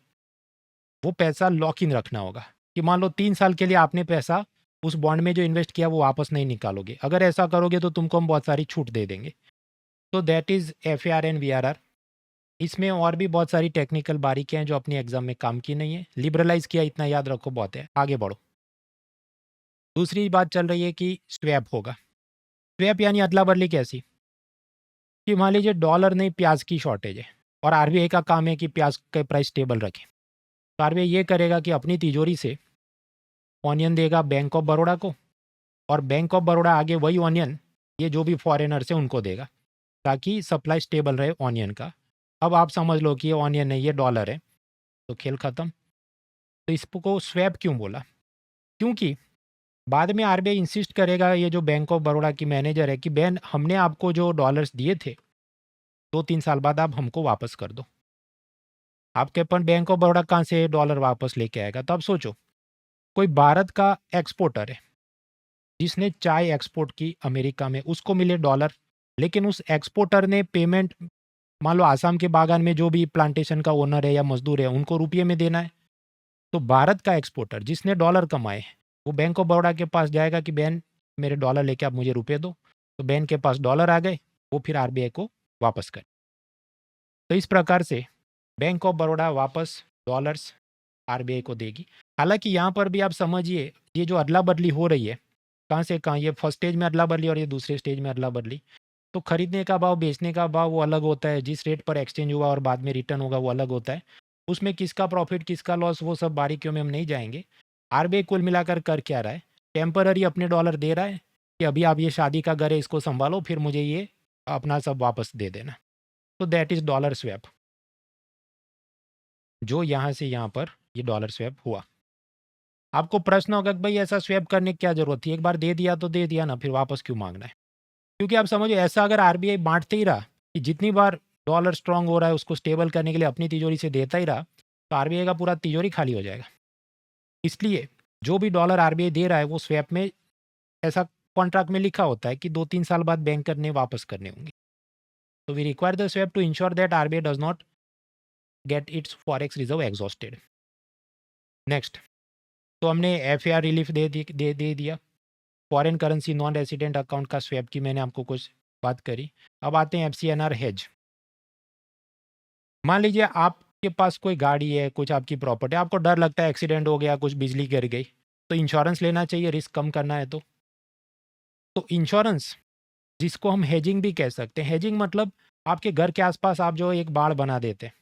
वो पैसा लॉक इन रखना होगा कि मान लो 3 साल के लिए आपने पैसा उस बॉन्ड में जो इन्वेस्ट किया वो वापस नहीं निकालोगे। अगर ऐसा करोगे तो तुमको हम बहुत सारी छूट दे देंगे। तो that is F and V R R. इसमें और भी बहुत सारी टेक्निकल बारीकियाँ हैं जो अपनी एग्जाम में काम की नहीं है। लिबरलाइज किया इतना याद रखो, बहुत है, आगे बढ़ो। दूसरी बात चल रही है कि स्वैप होगा। स्वैप यानी अदला बदली कैसी, कि मान लीजिए डॉलर नहीं प्याज की शॉर्टेज है और आरबीआई का काम है कि प्याज का प्राइस स्टेबल रखें। तो आरबीआई ये करेगा कि अपनी तिजोरी से ऑनियन देगा बैंक ऑफ बड़ौदा को, और बैंक ऑफ बड़ौदा आगे वही ऑनियन ये जो भी फॉरेनर्स हैं उनको देगा ताकि सप्लाई स्टेबल रहे ऑनियन का। अब आप समझ लो कि ये ऑनियन है, ये डॉलर है, तो खेल ख़त्म। तो इसको स्वैप क्यों बोला, क्योंकि बाद में आरबीआई इंसिस्ट करेगा, ये जो बैंक ऑफ बड़ौदा की मैनेजर है, कि बहन हमने आपको जो डॉलर्स दिए थे 2-3 साल बाद आप हमको वापस कर दो। आपके अपन बैंक ऑफ बड़ौदा कहाँ से डॉलर वापस लेके आएगा। तो अब सोचो, कोई भारत का एक्सपोर्टर है जिसने चाय एक्सपोर्ट की अमेरिका में, उसको मिले डॉलर, लेकिन उस एक्सपोर्टर ने पेमेंट मान लो आसाम के बागान में जो भी प्लांटेशन का ओनर है या मजदूर है उनको रुपये में देना है। तो भारत का एक्सपोर्टर जिसने डॉलर कमाए हैं, वो बैंक ऑफ बड़ौदा के पास जाएगा कि बहन मेरे डॉलर लेके आप मुझे रुपये दो। तो बहन के पास डॉलर आ गए, वो फिर आरबीआई को वापस करे। तो इस प्रकार से बैंक ऑफ बड़ौदा वापस डॉलर्स आरबीआई को देगी। हालांकि यहाँ पर भी आप समझिए, ये जो अदला बदली हो रही है, कहाँ से कहाँ, ये फर्स्ट स्टेज में अदला बदली और ये दूसरे स्टेज में अदला बदली। तो खरीदने का भाव, बेचने का भाव वो अलग होता है, जिस रेट पर एक्सचेंज हुआ और बाद में रिटर्न होगा वो अलग होता है। उसमें किसका प्रॉफिट किसका लॉस, वो सब बारीकियों में हम नहीं जाएंगे। आरबीआई कुल मिलाकर कर क्या रहा है, टेम्पररी अपने डॉलर दे रहा है कि अभी आप ये शादी का घर है इसको संभालो, फिर मुझे ये अपना सब वापस दे देना। तो दैट इज़ डॉलर स्वैप, जो यहाँ से यहाँ पर ये डॉलर स्वैप हुआ। आपको प्रश्न होगा कि भाई ऐसा स्वैप करने की क्या ज़रूरत थी, एक बार दे दिया तो दे दिया ना, फिर वापस क्यों मांगना है। क्योंकि आप समझो, ऐसा अगर आरबीआई बांटते ही रहा कि जितनी बार डॉलर स्ट्रांग हो रहा है उसको स्टेबल करने के लिए अपनी तिजोरी से देता ही रहा, तो आरबीआई का पूरा तिजोरी खाली हो जाएगा। इसलिए जो भी डॉलर आरबीआई दे रहा है वो स्वैप में ऐसा कॉन्ट्रैक्ट में लिखा होता है कि 2-3 साल बाद बैंकर ने वापस करने होंगे। तो we require the swap to ensure that RBI does not get its forex reserve exhausted. Next, तो हमने एफएआर रिलीफ दे दिया। Foreign currency non resident account का स्वैप की मैंने आपको कुछ बात करी। अब आते हैं एफसीएनआर हेज। मान लीजिए आपके पास कोई गाड़ी है, कुछ आपकी प्रॉपर्टी, आपको डर लगता है एक्सीडेंट हो गया, कुछ बिजली गिर गई, तो इंश्योरेंस लेना चाहिए रिस्क कम करना है। तो इंश्योरेंस, जिसको हम हेजिंग भी कह सकते हैं, हेजिंग मतलब आपके घर के आसपास आप जो एक बाड़ बना देते हैं,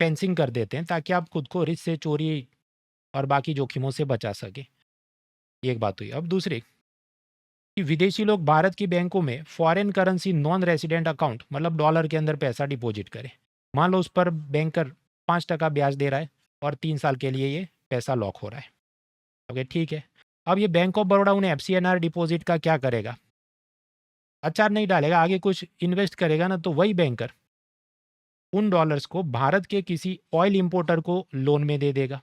फेंसिंग कर देते हैं ताकि आप खुद को रिस्क से, चोरी और बाकी जोखिमों से बचा सकें। ये एक बात हुई। अब दूसरी कि विदेशी लोग भारत की बैंकों में foreign currency non resident account मतलब डॉलर के अंदर पैसा डिपॉजिट करें। मान लो उस पर बैंकर 5% ब्याज दे रहा है और 3 साल के लिए ये पैसा लॉक हो रहा है। ओके, ठीक है। अब ये बैंक ऑफ बड़ौदा उन्हें FCNR डिपॉजिट का क्या करेगा? अचार नहीं डालेगा, आगे कुछ इन्वेस्ट करेगा ना, तो वही बैंकर उन डॉलर्स को भारत के किसी ऑयल इंपोर्टर को लोन में दे देगा,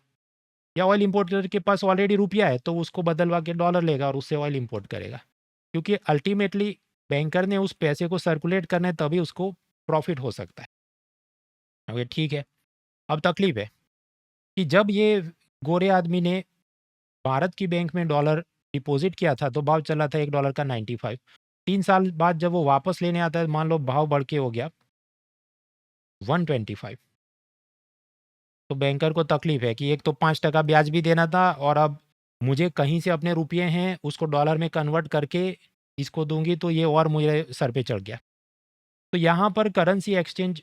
या ऑयल इंपोर्टर के पास ऑलरेडी रुपया है तो उसको बदलवा के डॉलर लेगा और उससे ऑयल इंपोर्ट करेगा। क्योंकि अल्टीमेटली बैंकर ने उस पैसे को सर्कुलेट करना है, तभी उसको प्रॉफिट हो सकता है। ओके, ठीक है। अब तकलीफ है कि जब ये गोरे आदमी ने भारत की बैंक में डॉलर डिपॉजिट किया था तो भाव चला था $1 का 95। 3 साल बाद जब वो वापस लेने आता है, मान लो भाव बढ़ के हो गया 125। तो बैंकर को तकलीफ है कि एक तो 5% ब्याज भी देना था, और अब मुझे कहीं से अपने रुपये हैं उसको डॉलर में कन्वर्ट करके इसको दूंगी, तो ये और मुझे सर पे चढ़ गया। तो यहाँ पर करेंसी एक्सचेंज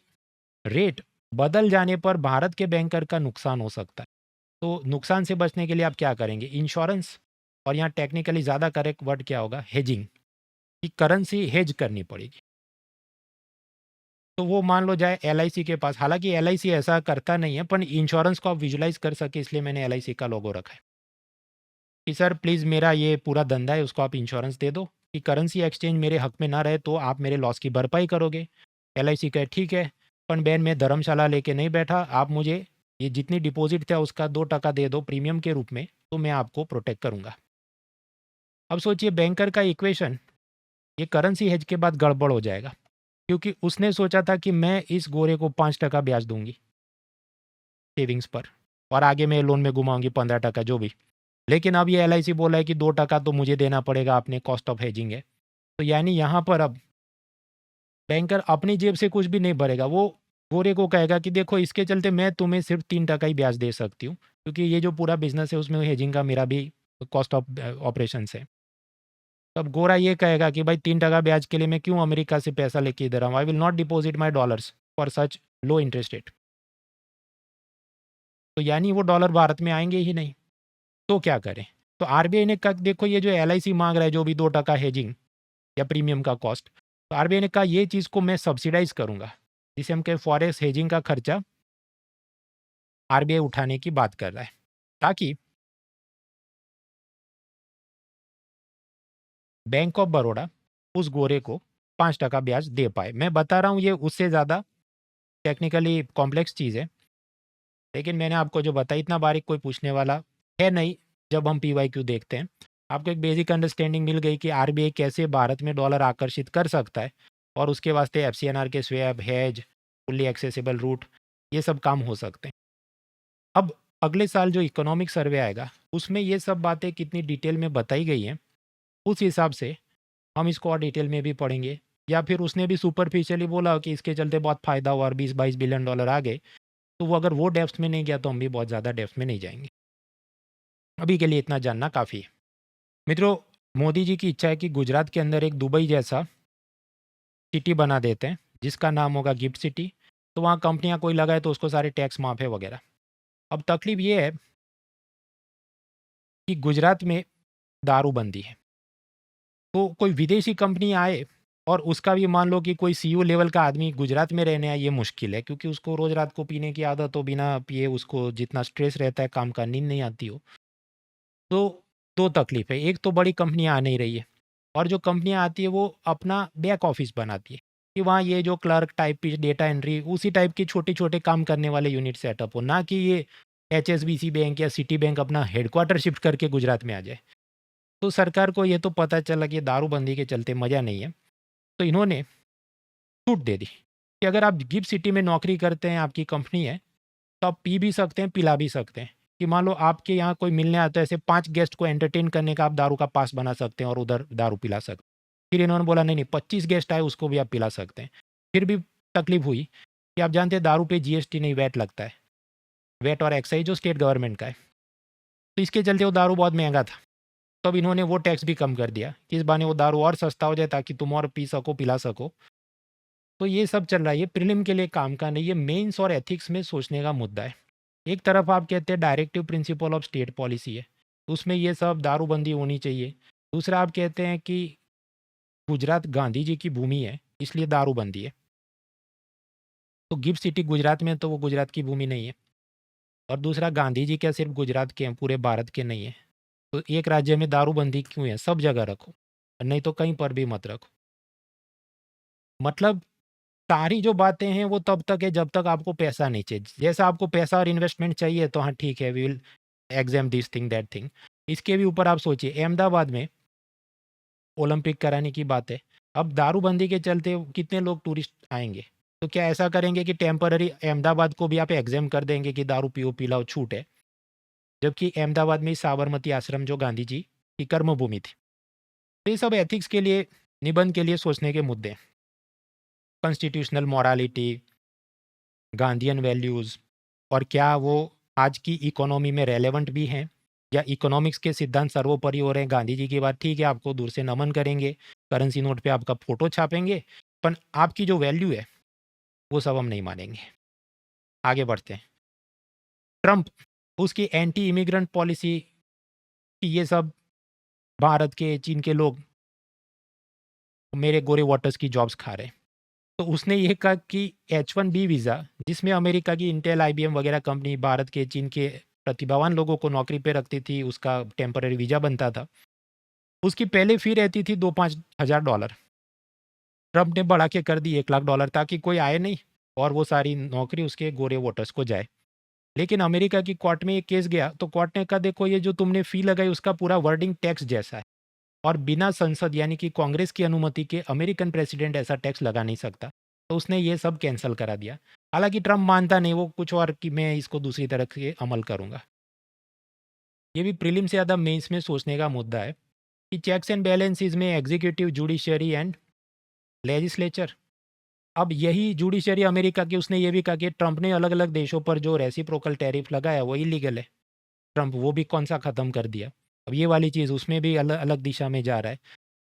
रेट बदल जाने पर भारत के बैंकर का नुकसान हो सकता है। तो नुकसान से बचने के लिए आप क्या करेंगे? इंश्योरेंस, और यहाँ टेक्निकली ज़्यादा करेक्ट वर्ड क्या होगा? हेजिंग, कि करेंसी हेज करनी पड़ेगी। तो वो मान लो जाए LIC के पास, हालांकि LIC ऐसा करता नहीं है, पर इंश्योरेंस को आप विजुलाइज कर सके इसलिए मैंने LIC का लोगो रखा है कि सर प्लीज़ मेरा ये पूरा धंधा है, उसको आप इंश्योरेंस दे दो कि करेंसी एक्सचेंज मेरे हक में ना रहे तो आप मेरे लॉस की भरपाई करोगे। LIC कहे ठीक है, पर बैन मैं धर्मशाला लेके नहीं बैठा, आप मुझे ये जितनी डिपॉजिट था उसका 2% दे दो प्रीमियम के रूप में, तो मैं आपको प्रोटेक्ट करूँगा। अब सोचिए बैंकर का इक्वेशन ये करेंसी हेज के बाद गड़बड़ हो जाएगा, क्योंकि उसने सोचा था कि मैं इस गोरे को 5% ब्याज दूंगी सेविंग्स पर, और आगे मैं लोन में घुमाऊंगी 15% जो भी। लेकिन अब ये LIC बोला है कि 2% तो मुझे देना पड़ेगा, आपने कॉस्ट ऑफ हेजिंग है। तो यानी यहाँ पर अब बैंकर अपनी जेब से कुछ भी नहीं भरेगा, वो गोरे को कहेगा कि देखो इसके चलते मैं तुम्हें सिर्फ 3% ही ब्याज दे सकती हूँ, क्योंकि ये जो पूरा बिजनेस है उसमें हेजिंग का मेरा भी कॉस्ट ऑफ ऑपरेशन है। तब गोरा ये कहेगा कि भाई 3% ब्याज के लिए मैं क्यों अमेरिका से पैसा लेके इधर आऊँ? I will not deposit my dollars for such low interest rate. तो यानी वो डॉलर भारत में आएंगे ही नहीं। तो क्या करें? तो RBI ने कहा देखो ये जो LIC मांग रहा है जो भी 2% हेजिंग या प्रीमियम का कॉस्ट, तो RBI ने कहा ये चीज़ को मैं सब्सिडाइज करूंगा, जिसे हम कहें फॉरेक्स हेजिंग का खर्चा RBI उठाने की बात कर रहा है, ताकि बैंक ऑफ बड़ौदा उस गोरे को 5% ब्याज दे पाए। मैं बता रहा हूँ ये उससे ज़्यादा टेक्निकली कॉम्प्लेक्स चीज़ है, लेकिन मैंने आपको जो बताया इतना बारीक कोई पूछने वाला है नहीं। जब हम PYQ देखते हैं आपको एक बेसिक अंडरस्टैंडिंग मिल गई कि RBI कैसे भारत में डॉलर आकर्षित कर सकता है, और उसके वास्ते FCNR के swap, hedge, fully accessible route, ये सब काम हो सकते हैं। अब अगले साल जो इकोनॉमिक सर्वे आएगा उसमें ये सब बातें कितनी डिटेल में बताई गई हैं, उस हिसाब से हम इसको और डिटेल में भी पढ़ेंगे। या फिर उसने भी सुपरफिशियली बोला कि इसके चलते बहुत फ़ायदा हुआ और 20-22 बिलियन डॉलर आ गए, तो वो अगर वो डेप्थ में नहीं गया तो हम भी बहुत ज़्यादा डेप्थ में नहीं जाएंगे। अभी के लिए इतना जानना काफ़ी है। मित्रों, मोदी जी की इच्छा है कि गुजरात के अंदर एक दुबई जैसा सिटी बना देते हैं जिसका नाम होगा गिफ्ट सिटी। तो वहाँ कंपनियाँ कोई लगाए तो उसको सारे टैक्स माफ़ है वगैरह। अब तकलीफ ये है कि गुजरात में दारूबंदी है, तो कोई विदेशी कंपनी आए और उसका भी मान लो कि कोई CEO लेवल का आदमी गुजरात में रहने आए, ये मुश्किल है, क्योंकि उसको रोज़ रात को पीने की आदत हो, बिना पिए उसको जितना स्ट्रेस रहता है काम का, नींद नहीं आती हो। तो दो तकलीफ है, एक तो बड़ी कंपनियां आ नहीं रही है, और जो कंपनियां आती है वो अपना बैक ऑफिस बनाती है कि वहाँ ये जो क्लर्क टाइप की डेटा एंट्री उसी टाइप की छोटे छोटे काम करने वाले यूनिट सेटअप हो, ना कि ये HSBC बैंक या सिटी बैंक अपना हेडक्वार्टर शिफ्ट करके गुजरात में आ जाए। तो सरकार को ये तो पता चला कि दारूबंदी के चलते मज़ा नहीं है, तो इन्होंने छूट दे दी कि अगर आप गिफ्ट सिटी में नौकरी करते हैं, आपकी कंपनी है, तो आप पी भी सकते हैं, पिला भी सकते हैं। कि मान लो आपके यहाँ कोई मिलने आता है, ऐसे 5 गेस्ट को एंटरटेन करने का आप दारू का पास बना सकते हैं और उधर दारू पिला सकते हैं। फिर इन्होंने बोला नहीं नहीं, 25 गेस्ट आए उसको भी आप पिला सकते हैं। फिर भी तकलीफ हुई कि आप जानते हैं दारू पे GST नहीं, वैट लगता है, वैट और एक्साइज जो स्टेट गवर्नमेंट का है। तो इसके चलते वो दारू बहुत महंगा था, तब इन्होंने वो टैक्स भी कम कर दिया कि इस बहाने वो दारू और सस्ता हो जाए ताकि तुम और पी सको, पिला सको। तो ये सब चल रहा है, ये प्रीलिम के लिए काम का नहीं, ये मेंस और एथिक्स में सोचने का मुद्दा है। एक तरफ आप कहते हैं directive principle of state policy है, उसमें ये सब दारूबंदी होनी चाहिए। दूसरा आप कहते हैं कि गुजरात गांधी जी की भूमि है, इसलिए दारूबंदी है। तो गिफ्ट सिटी गुजरात में है, तो वो गुजरात की भूमि नहीं है। और दूसरा, गांधी जी क्या सिर्फ गुजरात के हैं, पूरे भारत के नहीं है। तो एक राज्य में दारूबंदी क्यों है? सब जगह रखो, और नहीं तो कहीं पर भी मत रखो। मतलब सारी जो बातें हैं वो तब तक है जब तक आपको पैसा नहीं चाहिए। जैसा आपको पैसा और इन्वेस्टमेंट चाहिए तो हाँ ठीक है, we will exam this thing that thing. इसके भी ऊपर आप सोचिए, अहमदाबाद में ओलंपिक कराने की बात है, अब दारूबंदी के चलते कितने लोग टूरिस्ट आएंगे? तो क्या ऐसा करेंगे कि टेम्पररी अहमदाबाद को भी आप एग्जाम कर देंगे कि दारू पियो पिलाओ छूट है? जबकि अहमदाबाद में ही साबरमती आश्रम जो गांधी जी की कर्मभूमि थी। तो ये सब एथिक्स के लिए, निबंध के लिए सोचने के मुद्दे हैं। कॉन्स्टिट्यूशनल मॉरालिटी, गांधीयन वैल्यूज़, और क्या वो आज की इकोनॉमी में रेलेवेंट भी हैं, या इकोनॉमिक्स के सिद्धांत सर्वोपरि हो रहे हैं? गांधी जी की बात ठीक है, आपको दूर से नमन करेंगे, करेंसी नोट पे आपका फ़ोटो छापेंगे, पर आपकी जो वैल्यू है वो सब हम नहीं मानेंगे। आगे बढ़ते हैं। ट्रंप, उसकी एंटी इमिग्रेंट पॉलिसी कि ये सब भारत के, चीन के लोग मेरे गोरे वोटर्स की जॉब्स खा रहे हैं। तो उसने ये कहा कि H-1B वीज़ा, जिसमें अमेरिका की इंटेल, IBM वगैरह कंपनी भारत के, चीन के प्रतिभावान लोगों को नौकरी पे रखती थी, उसका टेम्पररी वीज़ा बनता था। उसकी पहले फ़ी रहती थी $2-5 हज़ार। ट्रंप ने बढ़ा के कर दी $1,00,000 ताकि कोई आए नहीं और वो सारी नौकरी उसके गोरे वोटर्स को जाए। लेकिन अमेरिका की कोर्ट में ये केस गया तो कोर्ट ने कहा देखो ये जो तुमने फ़ी लगाई उसका पूरा वर्डिंग टैक्स जैसा है, और बिना संसद यानी कि कांग्रेस की अनुमति के अमेरिकन प्रेसिडेंट ऐसा टैक्स लगा नहीं सकता। तो उसने ये सब कैंसिल करा दिया। हालांकि ट्रंप मानता नहीं, वो कुछ और कि मैं इसको दूसरी तरह से अमल करूंगा। ये भी प्रीलिम से ज़्यादा मेंस में सोचने का मुद्दा है कि चेक्स एंड बैलेंसेस में एग्जीक्यूटिव, जुडिशरी एंड लेजिस्लेचर। अब यही जुडिशरी अमेरिका की, उसने ये भी कहा कि ट्रंप ने अलग अलग देशों पर जो रेसिप्रोकल टैरिफ लगाया वो इलीगल है। ट्रंप वो भी कौन सा ख़त्म कर दिया। अब ये वाली चीज़ उसमें भी अलग अलग दिशा में जा रहा है।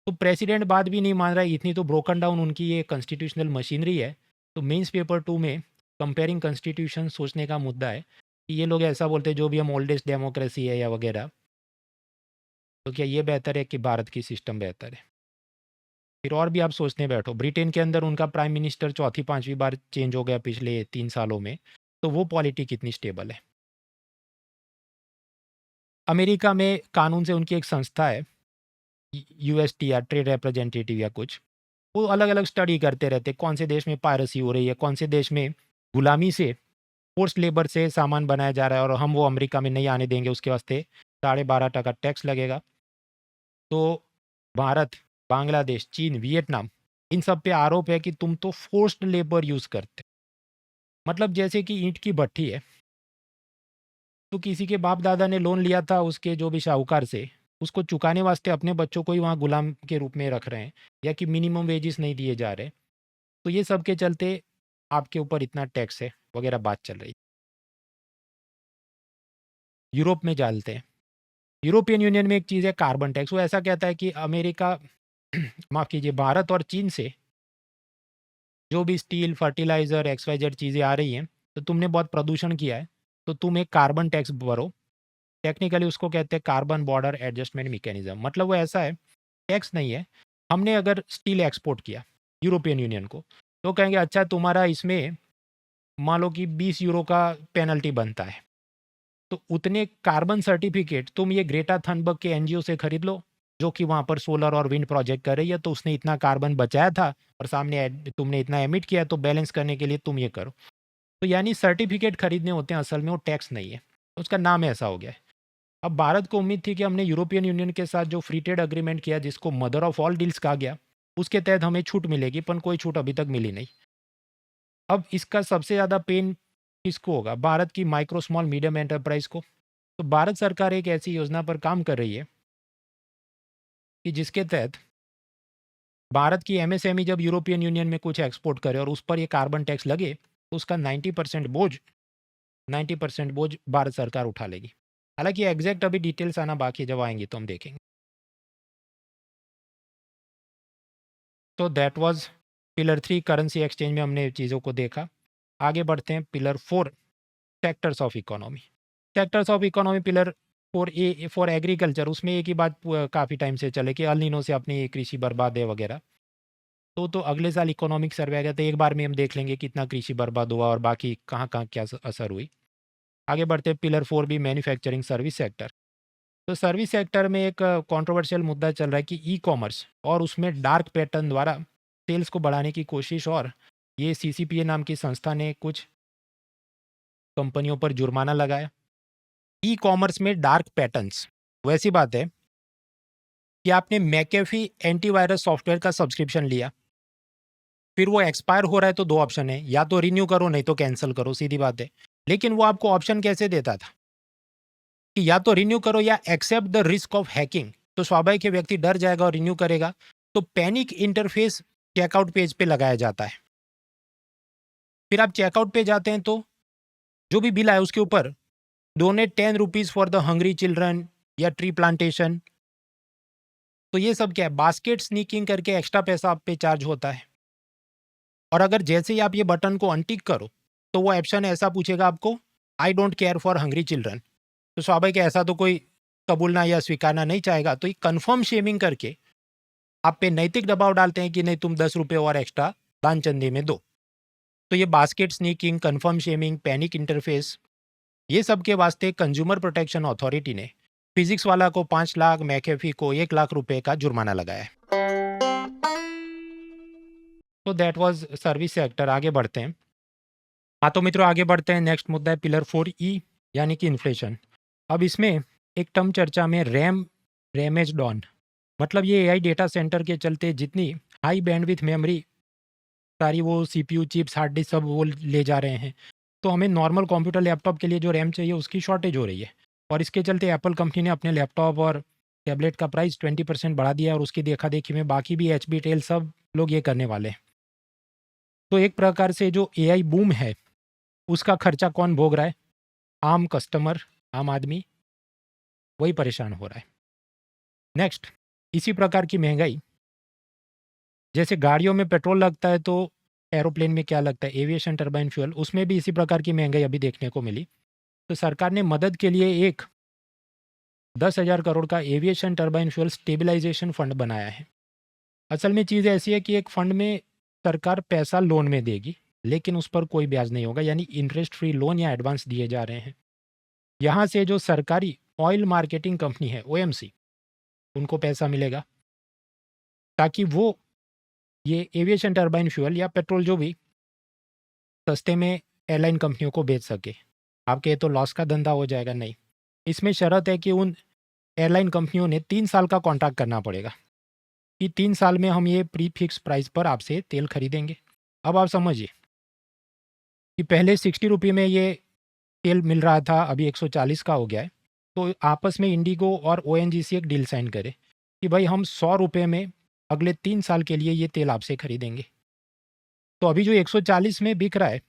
तो प्रेसिडेंट बात भी नहीं मान रहा है, इतनी तो ब्रोकन डाउन उनकी ये कॉन्स्टिट्यूशनल मशीनरी है। तो मेंस पेपर 2 में कंपेयरिंग कॉन्स्टिट्यूशन सोचने का मुद्दा है कि ये लोग ऐसा बोलते हैं जो भी हम ओल्डेस्ट डेमोक्रेसी है या वगैरह, तो क्या ये बेहतर है कि भारत की सिस्टम बेहतर है? फिर और भी आप सोचने बैठो, ब्रिटेन के अंदर उनका प्राइम मिनिस्टर चौथी पांचवी बार चेंज हो गया पिछले 3 सालों में, तो वो पॉलिटी कितनी स्टेबल है? अमेरिका में कानून से उनकी एक संस्था है, UST या ट्रेड रिप्रेजेंटेटिव या कुछ, वो अलग अलग स्टडी करते रहते कौन से देश में पायरेसी हो रही है, कौन से देश में गुलामी से, फोर्स लेबर से सामान बनाया जा रहा है और हम वो अमेरिका में नहीं आने देंगे, उसके वास्ते 12.5% टैक्स लगेगा। तो भारत, बांग्लादेश, चीन, वियतनाम, इन सब पे आरोप है कि तुम तो फोर्स्ड लेबर यूज़ करते हो। मतलब जैसे कि ईंट की भट्ठी है, तो किसी के बाप दादा ने लोन लिया था उसके जो भी शाहूकार से, उसको चुकाने वास्ते अपने बच्चों को ही वहाँ गुलाम के रूप में रख रहे हैं, या कि मिनिमम वेजेस नहीं दिए जा रहे। तो ये सब के चलते आपके ऊपर इतना टैक्स है वगैरह बात चल रही। यूरोप में डालते हैं, यूरोपियन यूनियन में एक चीज़ है कार्बन टैक्स। वो ऐसा कहता है कि अमेरिका माफ़ कीजिए, भारत और चीन से जो भी स्टील, फर्टिलाइज़र, XYZ चीज़ें आ रही हैं, तो तुमने बहुत प्रदूषण किया है, तो तुम एक कार्बन टैक्स भरो। टेक्निकली उसको कहते हैं कार्बन बॉर्डर एडजस्टमेंट मैकेनिज्म। मतलब वो ऐसा है, टैक्स नहीं है। हमने अगर स्टील एक्सपोर्ट किया यूरोपियन यूनियन को, तो कहेंगे अच्छा तुम्हारा इसमें मान लो कि €20 का पेनल्टी बनता है, तो उतने कार्बन सर्टिफिकेट तुम ये ग्रेटा थनबर्ग के NGO से खरीद लो, जो कि वहाँ पर सोलर और विंड प्रोजेक्ट कर रही है, तो उसने इतना कार्बन बचाया था और सामने तुमने इतना एमिट किया, तो बैलेंस करने के लिए तुम ये करो। तो यानी सर्टिफिकेट खरीदने होते हैं, असल में वो टैक्स नहीं है, उसका नाम ऐसा हो गया है। अब भारत को उम्मीद थी कि हमने यूरोपियन यूनियन के साथ जो फ्री ट्रेड अग्रीमेंट किया, जिसको मदर ऑफ ऑल डील्स कहा गया, उसके तहत हमें छूट मिलेगी, पर कोई छूट अभी तक मिली नहीं। अब इसका सबसे ज़्यादा पेन किसको होगा? भारत की माइक्रो स्मॉल मीडियम एंटरप्राइज को। तो भारत सरकार एक ऐसी योजना पर काम कर रही है कि जिसके तहत भारत की MSME जब यूरोपियन यूनियन में कुछ एक्सपोर्ट करे और उस पर ये कार्बन टैक्स लगे, तो उसका 90% बोझ भारत सरकार उठा लेगी। हालांकि एग्जैक्ट अभी डिटेल्स आना बाकी है, जब आएंगे तो हम देखेंगे। तो that was pillar 3 currency exchange में हमने चीज़ों को देखा। आगे बढ़ते हैं pillar 4 sectors of economy. Sectors of economy pillar 4 for agriculture, उसमें एक ही बात काफ़ी टाइम से चले कि अल नीनो से अपनी कृषि बर्बाद है वगैरह। तो अगले साल इकोनॉमिक सर्वे आएगा तो एक बार में हम देख लेंगे कितना कृषि बर्बाद हुआ और बाकी कहाँ-कहाँ क्या असर हुई। आगे बढ़ते हैं पिलर 4 भी मैन्युफैक्चरिंग सर्विस सेक्टर। तो सर्विस सेक्टर में एक कंट्रोवर्शियल मुद्दा चल रहा है कि ई-कॉमर्स और उसमें डार्क पैटर्न द्वारा सेल्स को बढ़ाने की कोशिश, और ये सीसीपीए नाम की संस्था ने कुछ कंपनियों पर जुर्माना लगाया। ई-कॉमर्स में डार्क पैटर्न्स, वैसी बात है कि आपने मैकेफी एंटीवायरस सॉफ्टवेयर का सब्सक्रिप्शन लिया, फिर वो एक्सपायर हो रहा है तो दो ऑप्शन है, या तो रिन्यू करो नहीं तो कैंसिल करो, सीधी बात है। लेकिन वो आपको ऑप्शन कैसे देता था कि या तो रिन्यू करो या accept the risk of hacking. तो स्वाभाविक है व्यक्ति डर जाएगा और रिन्यू करेगा। तो पैनिक इंटरफेस चेकआउट पेज पे लगाया जाता है। फिर आप चेकआउट पे जाते हैं तो जो भी बिल आए उसके ऊपर donate 10 rupees for the hungry children या ट्री प्लांटेशन। तो ये सब क्या है, बास्केट स्नीकिंग करके एक्स्ट्रा पैसा आप पे चार्ज होता है। और अगर जैसे ही आप ये बटन को अनटिक करो तो वो ऑप्शन ऐसा पूछेगा आपको, I don't care for hungry children. तो स्वाभाविक है ऐसा तो कोई कबूलना या स्वीकारना नहीं चाहेगा। तो ये कन्फर्म शेमिंग करके आप पे नैतिक दबाव डालते हैं कि नहीं तुम 10 रुपये और एक्स्ट्रा दान चंदे में दो। तो ये basket sneaking, confirm shaming, panic interface, ये सब के वास्ते कंज्यूमर प्रोटेक्शन अथॉरिटी ने फिजिक्स वाला को 5 लाख, मैकेफी को 1 लाख रुपए का जुर्माना लगाया है। तो दैट वाज सर्विस सेक्टर। आगे बढ़ते हैं। हाँ तो मित्रों आगे बढ़ते हैं। नेक्स्ट मुद्दा है पिलर 4 यानी कि इन्फ्लेशन। अब इसमें एक टर्म चर्चा में रैमेज डॉन, मतलब ये एआई डेटा सेंटर के चलते जितनी हाई बैंडविथ मेमोरी, सारी वो सीपीयू चिप्स, हार्ड डिस्क सब वो ले जा रहे हैं। तो हमें नॉर्मल कंप्यूटर लैपटॉप के लिए जो रैम चाहिए उसकी शॉर्टेज हो रही है, और इसके चलते एप्पल कंपनी ने अपने लैपटॉप और टैबलेट का प्राइस 20% बढ़ा दिया है, और उसकी देखा देखी में बाकी भी एचपी, डेल सब लोग ये करने वाले हैं। तो एक प्रकार से जो एआई बूम है उसका खर्चा कौन भोग रहा है? आम कस्टमर, आम आदमी, वही परेशान हो रहा है। नेक्स्ट, इसी प्रकार की महंगाई, जैसे गाड़ियों में पेट्रोल लगता है तो एरोप्लेन में क्या लगता है, एविएशन टर्बाइन फ्यूल, उसमें भी इसी प्रकार की महंगाई अभी देखने को मिली। तो सरकार ने मदद के लिए एक 10,000 करोड़ का aviation turbine fuel stabilization fund बनाया है। असल में चीज़ ऐसी है कि एक फंड में सरकार पैसा लोन में देगी, लेकिन उस पर कोई ब्याज नहीं होगा, यानी इंटरेस्ट फ्री लोन या एडवांस दिए जा रहे हैं। यहाँ से जो सरकारी ऑयल मार्केटिंग कंपनी है ओएमसी, उनको पैसा मिलेगा ताकि वो ये एविएशन टर्बाइन फ्यूल या पेट्रोल जो भी सस्ते में एयरलाइन कंपनियों को बेच सके। आपके तो लॉस का धंधा हो जाएगा, नहीं। इसमें शर्त है कि उन एयरलाइन कंपनियों ने 3 साल का कॉन्ट्रैक्ट करना पड़ेगा कि 3 साल में हम ये प्री फिक्स प्राइस पर आपसे तेल खरीदेंगे। अब आप समझिए कि पहले 60 रुपये में ये तेल मिल रहा था, अभी 140 का हो गया है। तो आपस में इंडिगो और ओएनजीसी एक डील साइन करे कि भाई हम 100 रुपये में अगले 3 साल के लिए ये तेल आपसे खरीदेंगे। तो अभी जो 140 में बिक रहा है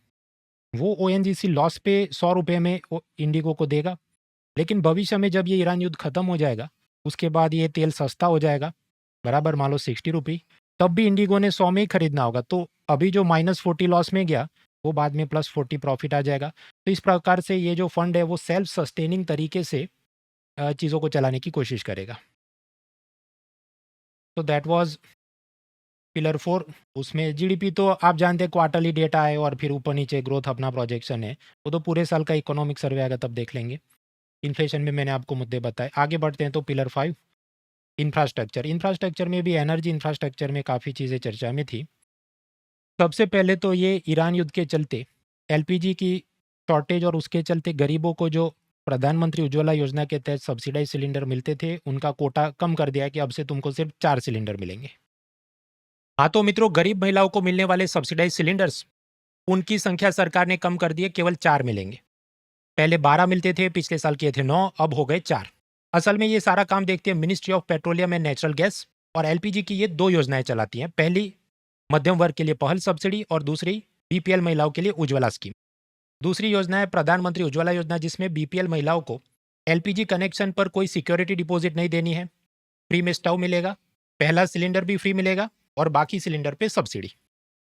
वो ओएनजीसी लॉस पे 100 रुपये में इंडिगो को देगा। लेकिन भविष्य में जब ये ईरान युद्ध खत्म हो जाएगा, उसके बाद ये तेल सस्ता हो जाएगा, बराबर मान लो 60 रुपये, तब भी इंडिगो ने 100 में ही खरीदना होगा। तो अभी जो -40 लॉस में गया वो बाद में +40 प्रॉफिट आ जाएगा। तो इस प्रकार से ये जो फंड है वो सेल्फ सस्टेनिंग तरीके से चीज़ों को चलाने की कोशिश करेगा। तो दैट वाज पिलर 4। उसमें जीडीपी तो आप जानते हैं क्वार्टरली डेटा है और फिर ऊपर नीचे ग्रोथ अपना प्रोजेक्शन है, वो तो पूरे साल का इकोनॉमिक सर्वे आएगा तब देख लेंगे। इन्फ्लेशन में मैंने आपको मुद्दे बताए। आगे बढ़ते हैं तो पिलर 5 इंफ्रास्ट्रक्चर। इंफ्रास्ट्रक्चर में भी एनर्जी इंफ्रास्ट्रक्चर में काफ़ी चीज़ें चर्चा में थी। सबसे पहले तो ये ईरान युद्ध के चलते एलपीजी की शॉर्टेज और उसके चलते गरीबों को जो प्रधानमंत्री उज्ज्वला योजना के तहत सब्सिडाइज सिलेंडर मिलते थे उनका कोटा कम कर दिया है कि अब से तुमको सिर्फ 4 सिलेंडर मिलेंगे। हाँ तो मित्रों, गरीब महिलाओं को मिलने वाले सब्सिडाइज सिलेंडर्स, उनकी संख्या सरकार ने कम कर दी है, केवल 4 मिलेंगे। पहले 12 मिलते थे, पिछले साल किए थे 9, अब हो गए 4। असल में ये सारा काम देखते हैं ministry of petroleum and natural gas, और एलपीजी की ये 2 योजनाएं चलाती हैं। पहली मध्यम वर्ग के लिए पहल सब्सिडी, और दूसरी बीपीएल महिलाओं के लिए उज्ज्वला स्कीम। दूसरी योजना है प्रधानमंत्री उज्ज्वला योजना, जिसमें बीपीएल महिलाओं को एलपीजी कनेक्शन पर कोई सिक्योरिटी डिपॉजिट नहीं देनी है, फ्री में स्टव मिलेगा, पहला सिलेंडर भी फ्री मिलेगा और बाकी सिलेंडर पे सब्सिडी।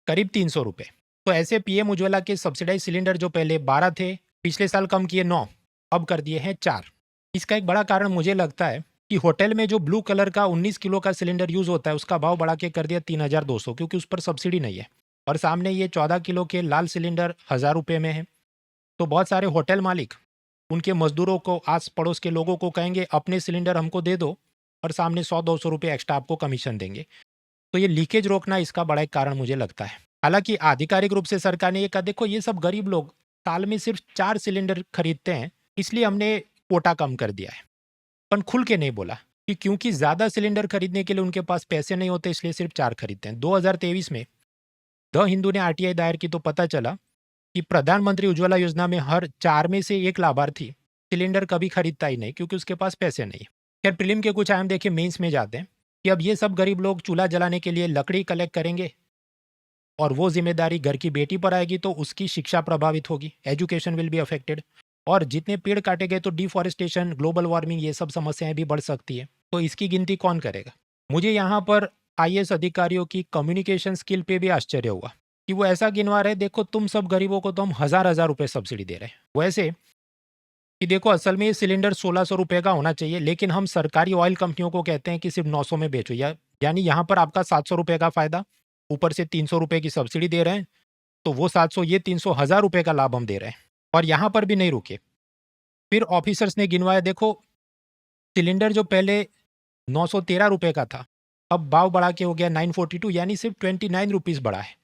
करीब 300 रुपये। तो ऐसे पीएम उज्ज्वला के सब्सिडाइज सिलेंडर जो पहले 12 थे, पिछले साल कम किए 9, अब कर दिए हैं 4। इसका एक बड़ा कारण मुझे लगता है कि होटल में जो ब्लू कलर का 19 किलो का सिलेंडर यूज़ होता है उसका भाव बढ़ा के कर दिया 3200, क्योंकि उस पर सब्सिडी नहीं है। और सामने ये 14 किलो के लाल सिलेंडर 1000 रुपये में है। तो बहुत सारे होटल मालिक उनके मजदूरों को, आस पड़ोस के लोगों को कहेंगे अपने सिलेंडर हमको दे दो, और सामने 100-200 रुपये एक्स्ट्रा आपको कमीशन देंगे। तो ये लीकेज रोकना इसका बड़ा एक कारण मुझे लगता है। हालांकि आधिकारिक रूप से सरकार ने ये कहा, देखो ये सब गरीब लोग साल में सिर्फ 4 सिलेंडर खरीदते हैं, इसलिए हमने कोटा कम कर दिया है। पर खुल के नहीं बोला कि क्योंकि ज़्यादा सिलेंडर खरीदने के लिए उनके पास पैसे नहीं होते, इसलिए सिर्फ 4 खरीदते हैं। 2023 में द हिंदू ने आरटीआई दायर की तो पता चला कि प्रधानमंत्री उज्ज्वला योजना में हर 4 में से 1 लाभार्थी सिलेंडर कभी खरीदता ही नहीं, क्योंकि उसके पास पैसे नहीं। खैर, प्रीलिम के कुछ आयाम देखिए, मेंस में जाते हैं कि अब ये सब गरीब लोग चूल्हा जलाने के लिए लकड़ी कलेक्ट करेंगे, और वो जिम्मेदारी घर की बेटी पर आएगी, तो उसकी शिक्षा प्रभावित होगी, एजुकेशन विल बी अफेक्टेड। और जितने पेड़ काटे गए तो डिफॉरेस्टेशन, ग्लोबल वार्मिंग, ये सब समस्याएं भी बढ़ सकती है। तो इसकी गिनती कौन करेगा? मुझे यहाँ पर आईएएस अधिकारियों की कम्युनिकेशन स्किल पे भी आश्चर्य हुआ कि वो ऐसा गिनवा रहे, देखो तुम सब गरीबों को तो हम 1000-1000 रुपये सब्सिडी दे रहे हैं, वैसे कि देखो असल में ये सिलेंडर 1600 रुपये का होना चाहिए, लेकिन हम सरकारी ऑयल कंपनियों को कहते हैं कि सिर्फ 900 में बेचो, यानी यहाँ पर आपका 700 रुपये का फायदा, ऊपर से 300 रुपये की सब्सिडी दे रहे हैं, तो वो 700, ये 300, 1000 रुपये का लाभ हम दे रहे हैं। और यहाँ पर भी नहीं रुके, फिर ऑफिसर्स ने गिनवाया, देखो सिलेंडर जो पहले 913 रुपये का था, अब भाव बढ़ा के हो गया 942, यानी सिर्फ 29 रुपीज़ बढ़ा है।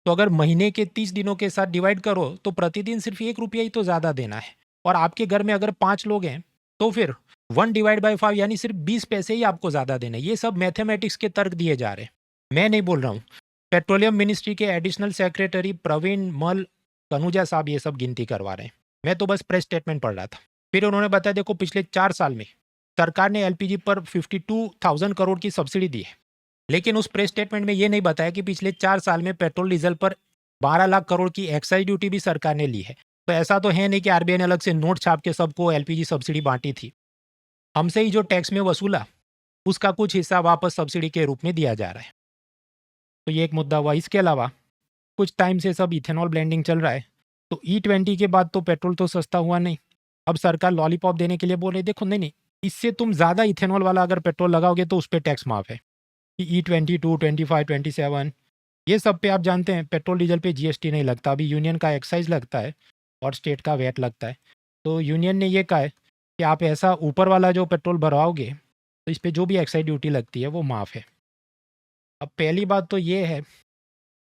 तो अगर महीने के 30 दिनों के साथ डिवाइड करो तो प्रतिदिन सिर्फ 1 रुपया ही तो ज़्यादा देना है। और आपके घर में अगर 5 लोग हैं तो फिर 1/5 यानी सिर्फ 20 पैसे ही आपको ज़्यादा देने। ये सब मैथमेटिक्स के तर्क दिए जा रहे हैं, मैं नहीं बोल रहा हूँ। पेट्रोलियम मिनिस्ट्री के एडिशनल सेक्रेटरी प्रवीण मल कनुजा साहब ये सब गिनती करवा रहे हैं, मैं तो बस प्रेस स्टेटमेंट पढ़ रहा था। फिर उन्होंने बताया, देखो पिछले 4 साल में सरकार ने एलपीजी पर 52,000 करोड़ की सब्सिडी दी है, लेकिन उस प्रेस स्टेटमेंट में ये नहीं बताया कि पिछले 4 साल में पेट्रोल डीजल पर 12 लाख करोड़ की एक्साइज ड्यूटी भी सरकार ने ली है। तो ऐसा तो है नहीं कि आरबीआई ने अलग से नोट छाप के सबको एलपीजी सब्सिडी बांटी थी। हमसे ही जो टैक्स में वसूला उसका कुछ हिस्सा वापस सब्सिडी के रूप में दिया जा रहा है। तो ये एक मुद्दा हुआ। इसके अलावा कुछ टाइम से सब इथेनॉल ब्लेंडिंग चल रहा है, तो E20 के बाद तो पेट्रोल तो सस्ता हुआ नहीं। अब सरकार लॉलीपॉप देने के लिए बोल रही, देखो नहीं, इससे तुम ज़्यादा इथेनॉल वाला अगर पेट्रोल लगाओगे तो उस पर टैक्स माफ़ है। E22, 25, 27 ये सब पे आप जानते हैं पेट्रोल डीजल पे जीएसटी नहीं लगता, अभी यूनियन का एक्साइज लगता है और स्टेट का वैट लगता है। तो यूनियन ने ये कहा है कि आप ऐसा ऊपर वाला जो पेट्रोल भरवाओगे तो इस पर जो भी एक्साइज ड्यूटी लगती है वो माफ़ है। अब पहली बात तो ये है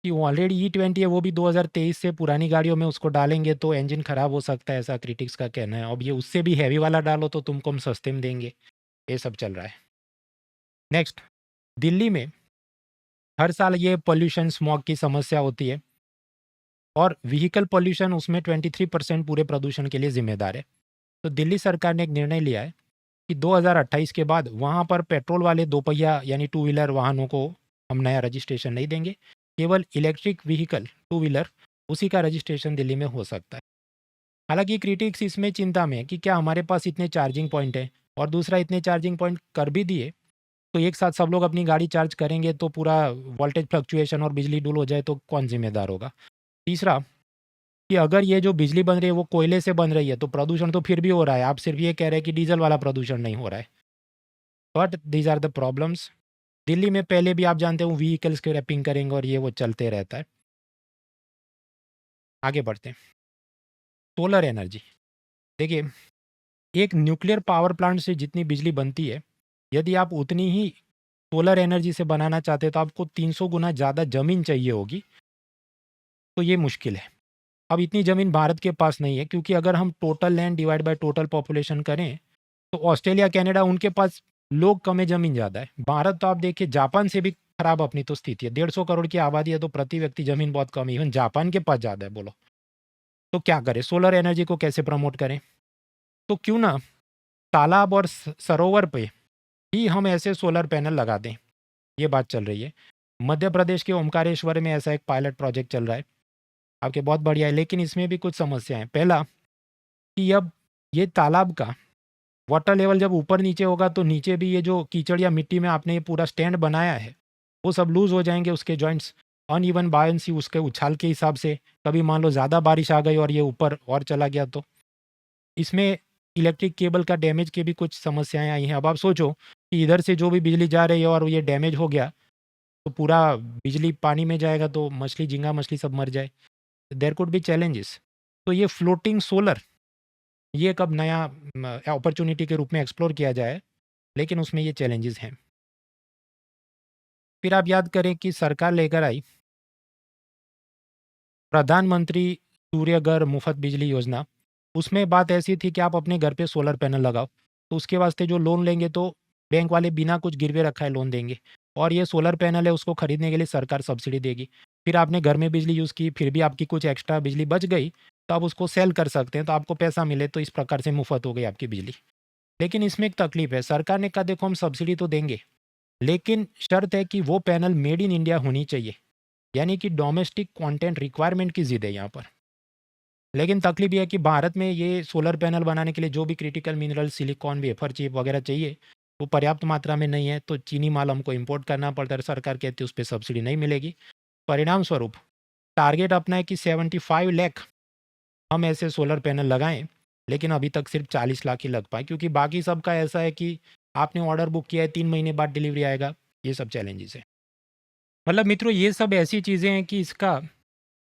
कि ऑलरेडी E20 है, वो भी 2023 से पुरानी गाड़ियों में उसको डालेंगे तो इंजन ख़राब हो सकता है, ऐसा क्रिटिक्स का कहना है। अब ये उससे भी हैवी वाला डालो तो तुमको हम सस्ते में देंगे, ये सब चल रहा है। नेक्स्ट, दिल्ली में हर साल ये पोल्यूशन स्मॉग की समस्या होती है और व्हीकल पोल्यूशन उसमें 23% पूरे प्रदूषण के लिए जिम्मेदार है। तो दिल्ली सरकार ने एक निर्णय लिया है कि 2028 के बाद वहाँ पर पेट्रोल वाले दोपहिया यानी 2 व्हीलर वाहनों को हम नया रजिस्ट्रेशन नहीं देंगे, केवल इलेक्ट्रिक व्हीकल 2 व्हीलर उसी का रजिस्ट्रेशन दिल्ली में हो सकता है। हालांकि क्रिटिक्स इसमें चिंता में है कि क्या हमारे पास इतने चार्जिंग पॉइंट हैं, और दूसरा इतने चार्जिंग पॉइंट कर भी दिए तो एक साथ सब लोग अपनी गाड़ी चार्ज करेंगे तो पूरा वोल्टेज फ्लक्चुएशन और बिजली डूल हो जाए तो कौन जिम्मेदार होगा। तीसरा कि अगर ये जो बिजली बन रही है वो कोयले से बन रही है तो प्रदूषण तो फिर भी हो रहा है, आप सिर्फ ये कह रहे हैं कि डीजल वाला प्रदूषण नहीं हो रहा है। But these are the problems. Delhi में पहले भी आप जानते हो व्हीकल्स के रैपिंग करेंगे और ये वो चलते रहता है। आगे बढ़ते हैं। सोलर एनर्जी, देखिए एक न्यूक्लियर पावर प्लांट से जितनी बिजली बनती है, यदि आप उतनी ही सोलर एनर्जी से बनाना चाहते हैं तो आपको 300 गुना ज़्यादा ज़मीन चाहिए होगी। तो ये मुश्किल है। अब इतनी ज़मीन भारत के पास नहीं है, क्योंकि अगर हम total land divide by total population करें तो ऑस्ट्रेलिया, कनाडा उनके पास लोग कम है, ज़मीन ज़्यादा है। भारत तो आप देखिए जापान से भी खराब अपनी तो स्थिति है, 150 करोड़ की आबादी है तो प्रति व्यक्ति ज़मीन बहुत कम है, इवन जापान के पास ज़्यादा है। बोलो तो क्या करें, सोलर एनर्जी को कैसे प्रमोट करें? तो क्यों ना तालाब और सरोवर पे ही हम ऐसे सोलर पैनल लगा दें, ये बात चल रही है। मध्य प्रदेश के ओमकारेश्वर में ऐसा एक पायलट प्रोजेक्ट चल रहा है, आपके बहुत बढ़िया है, लेकिन इसमें भी कुछ समस्याएं। पहला कि अब ये तालाब का वाटर लेवल जब ऊपर नीचे होगा तो नीचे भी ये जो कीचड़ या मिट्टी में आपने ये पूरा स्टैंड बनाया है वो सब लूज हो जाएंगे उसके जॉइंट्स, अनइवन बायंसी उसके उछाल के हिसाब से, कभी मान लो ज़्यादा बारिश आ गई और ये ऊपर और चला गया तो इसमें इलेक्ट्रिक केबल का डैमेज की भी कुछ समस्याएं आई हैं। अब आप सोचो कि इधर से जो भी बिजली जा रही है और ये डैमेज हो गया तो पूरा बिजली पानी में जाएगा तो मछली, झींगा मछली सब मर जाए। There could be challenges. तो ये फ्लोटिंग सोलर ये कब नया अपॉर्चुनिटी के रूप में एक्सप्लोर किया जाए, लेकिन उसमें ये चैलेंजेस हैं। फिर आप याद करें कि सरकार लेकर आई प्रधानमंत्री सूर्यघर मुफ्त बिजली योजना। उसमें बात ऐसी थी कि आप अपने घर पे सोलर पैनल लगाओ, तो उसके वास्ते जो लोन लेंगे तो बैंक वाले बिना कुछ गिरवे रखा है लोन देंगे, और ये सोलर पैनल है उसको खरीदने के लिए सरकार सब्सिडी देगी। फिर आपने घर में बिजली यूज़ की, फिर भी आपकी कुछ एक्स्ट्रा बिजली बच गई, तो आप उसको सेल कर सकते हैं, तो आपको पैसा मिले, तो इस प्रकार से मुफ्त हो गई आपकी बिजली। लेकिन इसमें एक तकलीफ है, सरकार ने कहा देखो हम सब्सिडी तो देंगे, लेकिन शर्त है कि वो पैनल मेड इन इंडिया होनी चाहिए, यानी कि डोमेस्टिक कंटेंट रिक्वायरमेंट की ज़िद है यहाँ पर। लेकिन तकलीफ ये है कि भारत में ये सोलर पैनल बनाने के लिए जो भी critical mineral, silicon, wafer chip वगैरह चाहिए, वो पर्याप्त मात्रा में नहीं है, तो चीनी माल हमको इंपोर्ट करना पड़ता है। सरकार कहती है उस पे सब्सिडी नहीं मिलेगी। परिणाम स्वरूप टारगेट अपना है कि 75 लाख हम ऐसे सोलर पैनल लगाएं, लेकिन अभी तक सिर्फ 40 लाख ही लग पाए, क्योंकि बाकी सबका ऐसा है कि आपने ऑर्डर बुक किया है, 3 महीने बाद डिलीवरी आएगा। ये सब चैलेंजेस है। मतलब मित्रों, ये सब ऐसी चीज़ें हैं कि इसका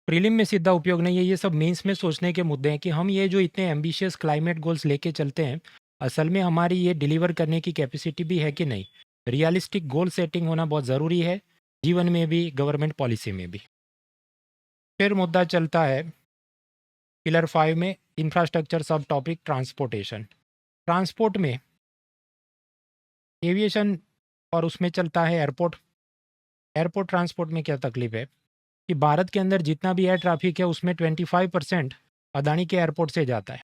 प्रीलिम में सीधा उपयोग नहीं है, ये सब मेंस में सोचने के मुद्दे हैं कि हम ये जो इतने एम्बिशियस क्लाइमेट गोल्स लेके चलते हैं, असल में हमारी ये डिलीवर करने की कैपेसिटी भी है कि नहीं। रियलिस्टिक गोल सेटिंग होना बहुत ज़रूरी है, जीवन में भी, गवर्नमेंट पॉलिसी में भी। फिर मुद्दा चलता है पिलर 5 में, इंफ्रास्ट्रक्चर सब टॉपिक ट्रांसपोर्टेशन। ट्रांसपोर्ट में एविएशन और उसमें चलता है एयरपोर्ट। एयरपोर्ट ट्रांसपोर्ट में क्या तकलीफ है कि भारत के अंदर जितना भी एयर ट्रैफिक है उसमें 25% अदानी के एयरपोर्ट से जाता है।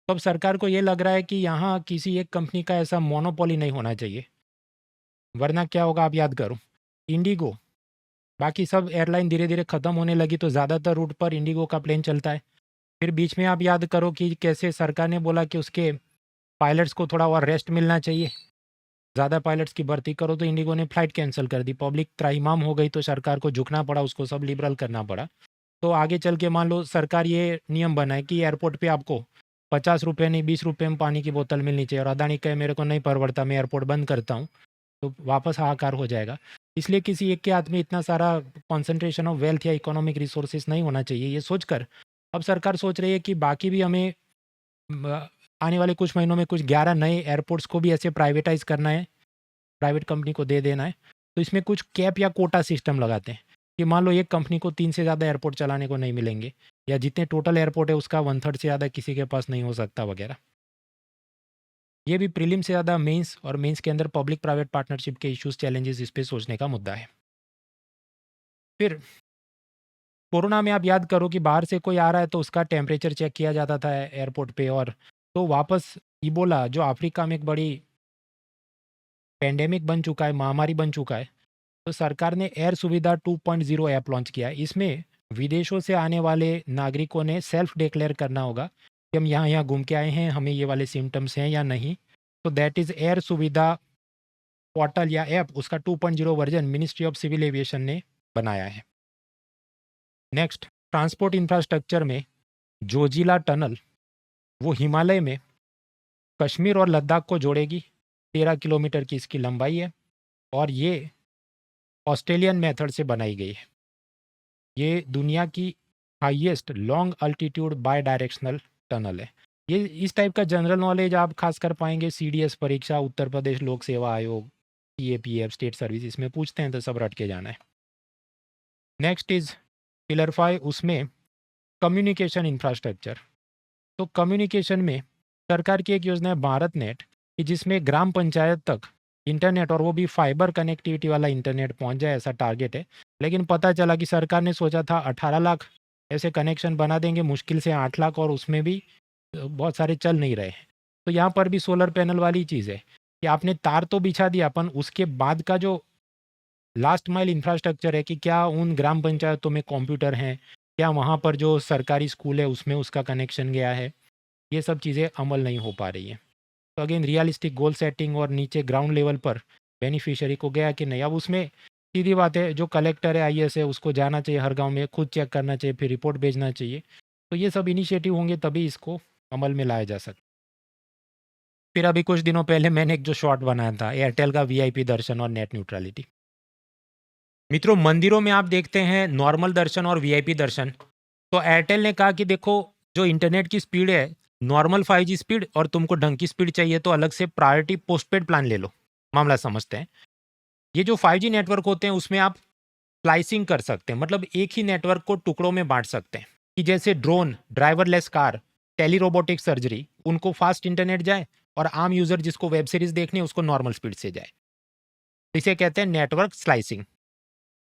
तो अब सरकार को ये लग रहा है कि यहाँ किसी एक कंपनी का ऐसा मोनोपोली नहीं होना चाहिए, वरना क्या होगा आप याद करो। इंडिगो, बाकी सब एयरलाइन धीरे धीरे ख़त्म होने लगी तो ज़्यादातर रूट पर इंडिगो का प्लेन चलता है। फिर बीच में आप याद करो कि कैसे सरकार ने बोला कि उसके पायलट्स को थोड़ा और रेस्ट मिलना चाहिए, ज़्यादा पायलट्स की भर्ती करो, तो इंडिगो ने फ़्लाइट कैंसिल कर दी। पब्लिक त्राहिमाम हो गई तो सरकार को झुकना पड़ा, उसको सब लिबरल करना पड़ा। तो आगे चल के मान लो सरकार ये नियम बनाए कि एयरपोर्ट पे आपको 50 रुपये नहीं 20 रुपये में पानी की बोतल मिलनी चाहिए, और अदानी कहे मेरे को नहीं परवड़ता, मैं एयरपोर्ट बंद करता हूँ, तो वापस हाहाकार हो जाएगा। इसलिए किसी एक के हाथ में इतना सारा कॉन्सेंट्रेशन ऑफ वेल्थ या इकोनॉमिक रिसोर्सेज नहीं होना चाहिए। ये सोचकर अब सरकार सोच रही है कि बाकी भी हमें आने वाले कुछ महीनों में कुछ 11 नए एयरपोर्ट्स को भी ऐसे प्राइवेटाइज करना है, प्राइवेट कंपनी को दे देना है। तो इसमें कुछ कैप या कोटा सिस्टम लगाते हैं कि मान लो एक कंपनी को 3 से ज़्यादा एयरपोर्ट चलाने को नहीं मिलेंगे, या जितने टोटल एयरपोर्ट है उसका 1/3 से ज़्यादा किसी के पास नहीं हो सकता वगैरह। ये भी प्रीलिम से ज़्यादा मेंस, और मेंस के अंदर पब्लिक प्राइवेट पार्टनरशिप के इश्यूज, चैलेंजेस, इस पे सोचने का मुद्दा है। फिर कोरोना में आप याद करो कि बाहर से कोई आ रहा है तो उसका टेम्परेचर चेक किया जाता था एयरपोर्ट पे, और तो वापस इबोला जो अफ्रीका में एक बड़ी पेंडेमिक बन चुका है, महामारी बन चुका है, तो सरकार ने एयर सुविधा 2.0 ऐप लॉन्च किया है। इसमें विदेशों से आने वाले नागरिकों ने सेल्फ डिक्लेयर करना होगा कि हम यहाँ यहाँ घूम के आए हैं, हमें ये वाले सिम्टम्स हैं या नहीं। तो that is air Suvidha portal या ऐप, उसका 2.0 version ministry of civil aviation ने बनाया है। नेक्स्ट, ट्रांसपोर्ट इंफ्रास्ट्रक्चर में जोजिला टनल, वो हिमालय में कश्मीर और लद्दाख को जोड़ेगी। 13 किलोमीटर की इसकी लंबाई है, और ये ऑस्ट्रेलियन मेथड से बनाई गई है। ये दुनिया की highest long altitude bidirectional tunnel है। ये इस टाइप का जनरल नॉलेज आप खास कर पाएंगे सीडीएस परीक्षा, उत्तर प्रदेश लोक सेवा आयोग, सीएपीएफ, स्टेट सर्विस, इसमें पूछते हैं तो सब रट के जाना है। नेक्स्ट इज पिलर 5, उसमें कम्युनिकेशन इंफ्रास्ट्रक्चर। तो कम्युनिकेशन में सरकार की एक योजना है भारत नेट, कि जिसमें ग्राम पंचायत तक इंटरनेट, और वो भी फाइबर कनेक्टिविटी वाला इंटरनेट पहुंच जाए, ऐसा टारगेट है। लेकिन पता चला कि सरकार ने सोचा था 18 लाख ऐसे कनेक्शन बना देंगे, मुश्किल से 8 लाख, और उसमें भी बहुत सारे चल नहीं रहे हैं। तो यहाँ पर भी सोलर पैनल वाली चीज़ है कि आपने तार तो बिछा दिया, अपन उसके बाद का जो लास्ट माइल इंफ्रास्ट्रक्चर है कि क्या उन ग्राम पंचायतों में कंप्यूटर हैं, क्या वहाँ पर जो सरकारी स्कूल है उसमें उसका कनेक्शन गया है, ये सब चीज़ें अमल नहीं हो पा रही हैं। तो अगेन रियलिस्टिक गोल सेटिंग और नीचे ग्राउंड लेवल पर बेनिफिशियरी को गया कि नहीं। अब उसमें सीधी बात है, जो कलेक्टर है, आईएएस है, उसको जाना चाहिए हर गांव में, खुद चेक करना चाहिए, फिर रिपोर्ट भेजना चाहिए। तो ये सब इनिशिएटिव होंगे तभी इसको अमल में लाया जा सकता। फिर अभी कुछ दिनों पहले मैंने एक जो शॉर्ट बनाया था एयरटेल का वीआईपी दर्शन और नेट न्यूट्रलिटी। मित्रों, मंदिरों में आप देखते हैं नॉर्मल दर्शन और वीआईपी दर्शन। तो एयरटेल ने कहा कि देखो, जो इंटरनेट की स्पीड है, नॉर्मल 5G स्पीड, और तुमको ढंग की स्पीड चाहिए तो अलग से प्रायोरिटी पोस्टपेड प्लान ले लो। मामला समझते हैं। ये जो 5G नेटवर्क होते हैं उसमें आप स्लाइसिंग कर सकते हैं, मतलब एक ही नेटवर्क को टुकड़ों में बांट सकते हैं कि जैसे drone, driverless car, tele robotic surgery, उनको फास्ट इंटरनेट जाए और आम यूजर जिसको वेब सीरीज देखनी है उसको नॉर्मल स्पीड से जाए। इसे कहते हैं नेटवर्क स्लाइसिंग।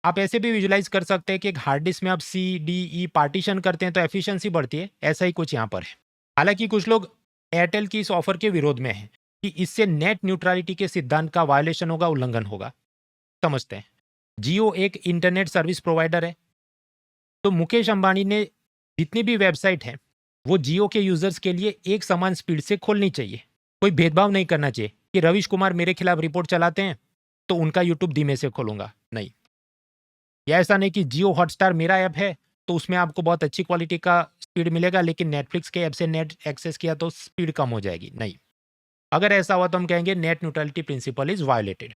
आप ऐसे भी विजुलाइज कर सकते हैं कि एक हार्ड डिस्क में आप CDE पार्टीशन करते हैं तो एफिशिएंसी बढ़ती है, ऐसा ही कुछ यहाँ पर है। हालांकि कुछ लोग एयरटेल की इस ऑफर के विरोध में हैं कि इससे नेट न्यूट्रलिटी के सिद्धांत का वायलेशन होगा, उल्लंघन होगा। समझते हैं। जियो एक इंटरनेट सर्विस प्रोवाइडर है, तो मुकेश अंबानी ने जितनी भी वेबसाइट है वो जियो के यूजर्स के लिए एक समान स्पीड से खोलनी चाहिए। कोई भेदभाव नहीं करना चाहिए कि रविश कुमार मेरे खिलाफ रिपोर्ट चलाते हैं तो उनका यूट्यूब धीमे से खोलूंगा, नहीं। या ऐसा नहीं कि जियो हॉटस्टार मेरा ऐप है तो उसमें आपको बहुत अच्छी क्वालिटी का स्पीड मिलेगा, लेकिन नेटफ्लिक्स के ऐप से नेट एक्सेस किया तो स्पीड कम हो जाएगी, नहीं। अगर ऐसा हुआ तो हम कहेंगे net neutrality principle is violated.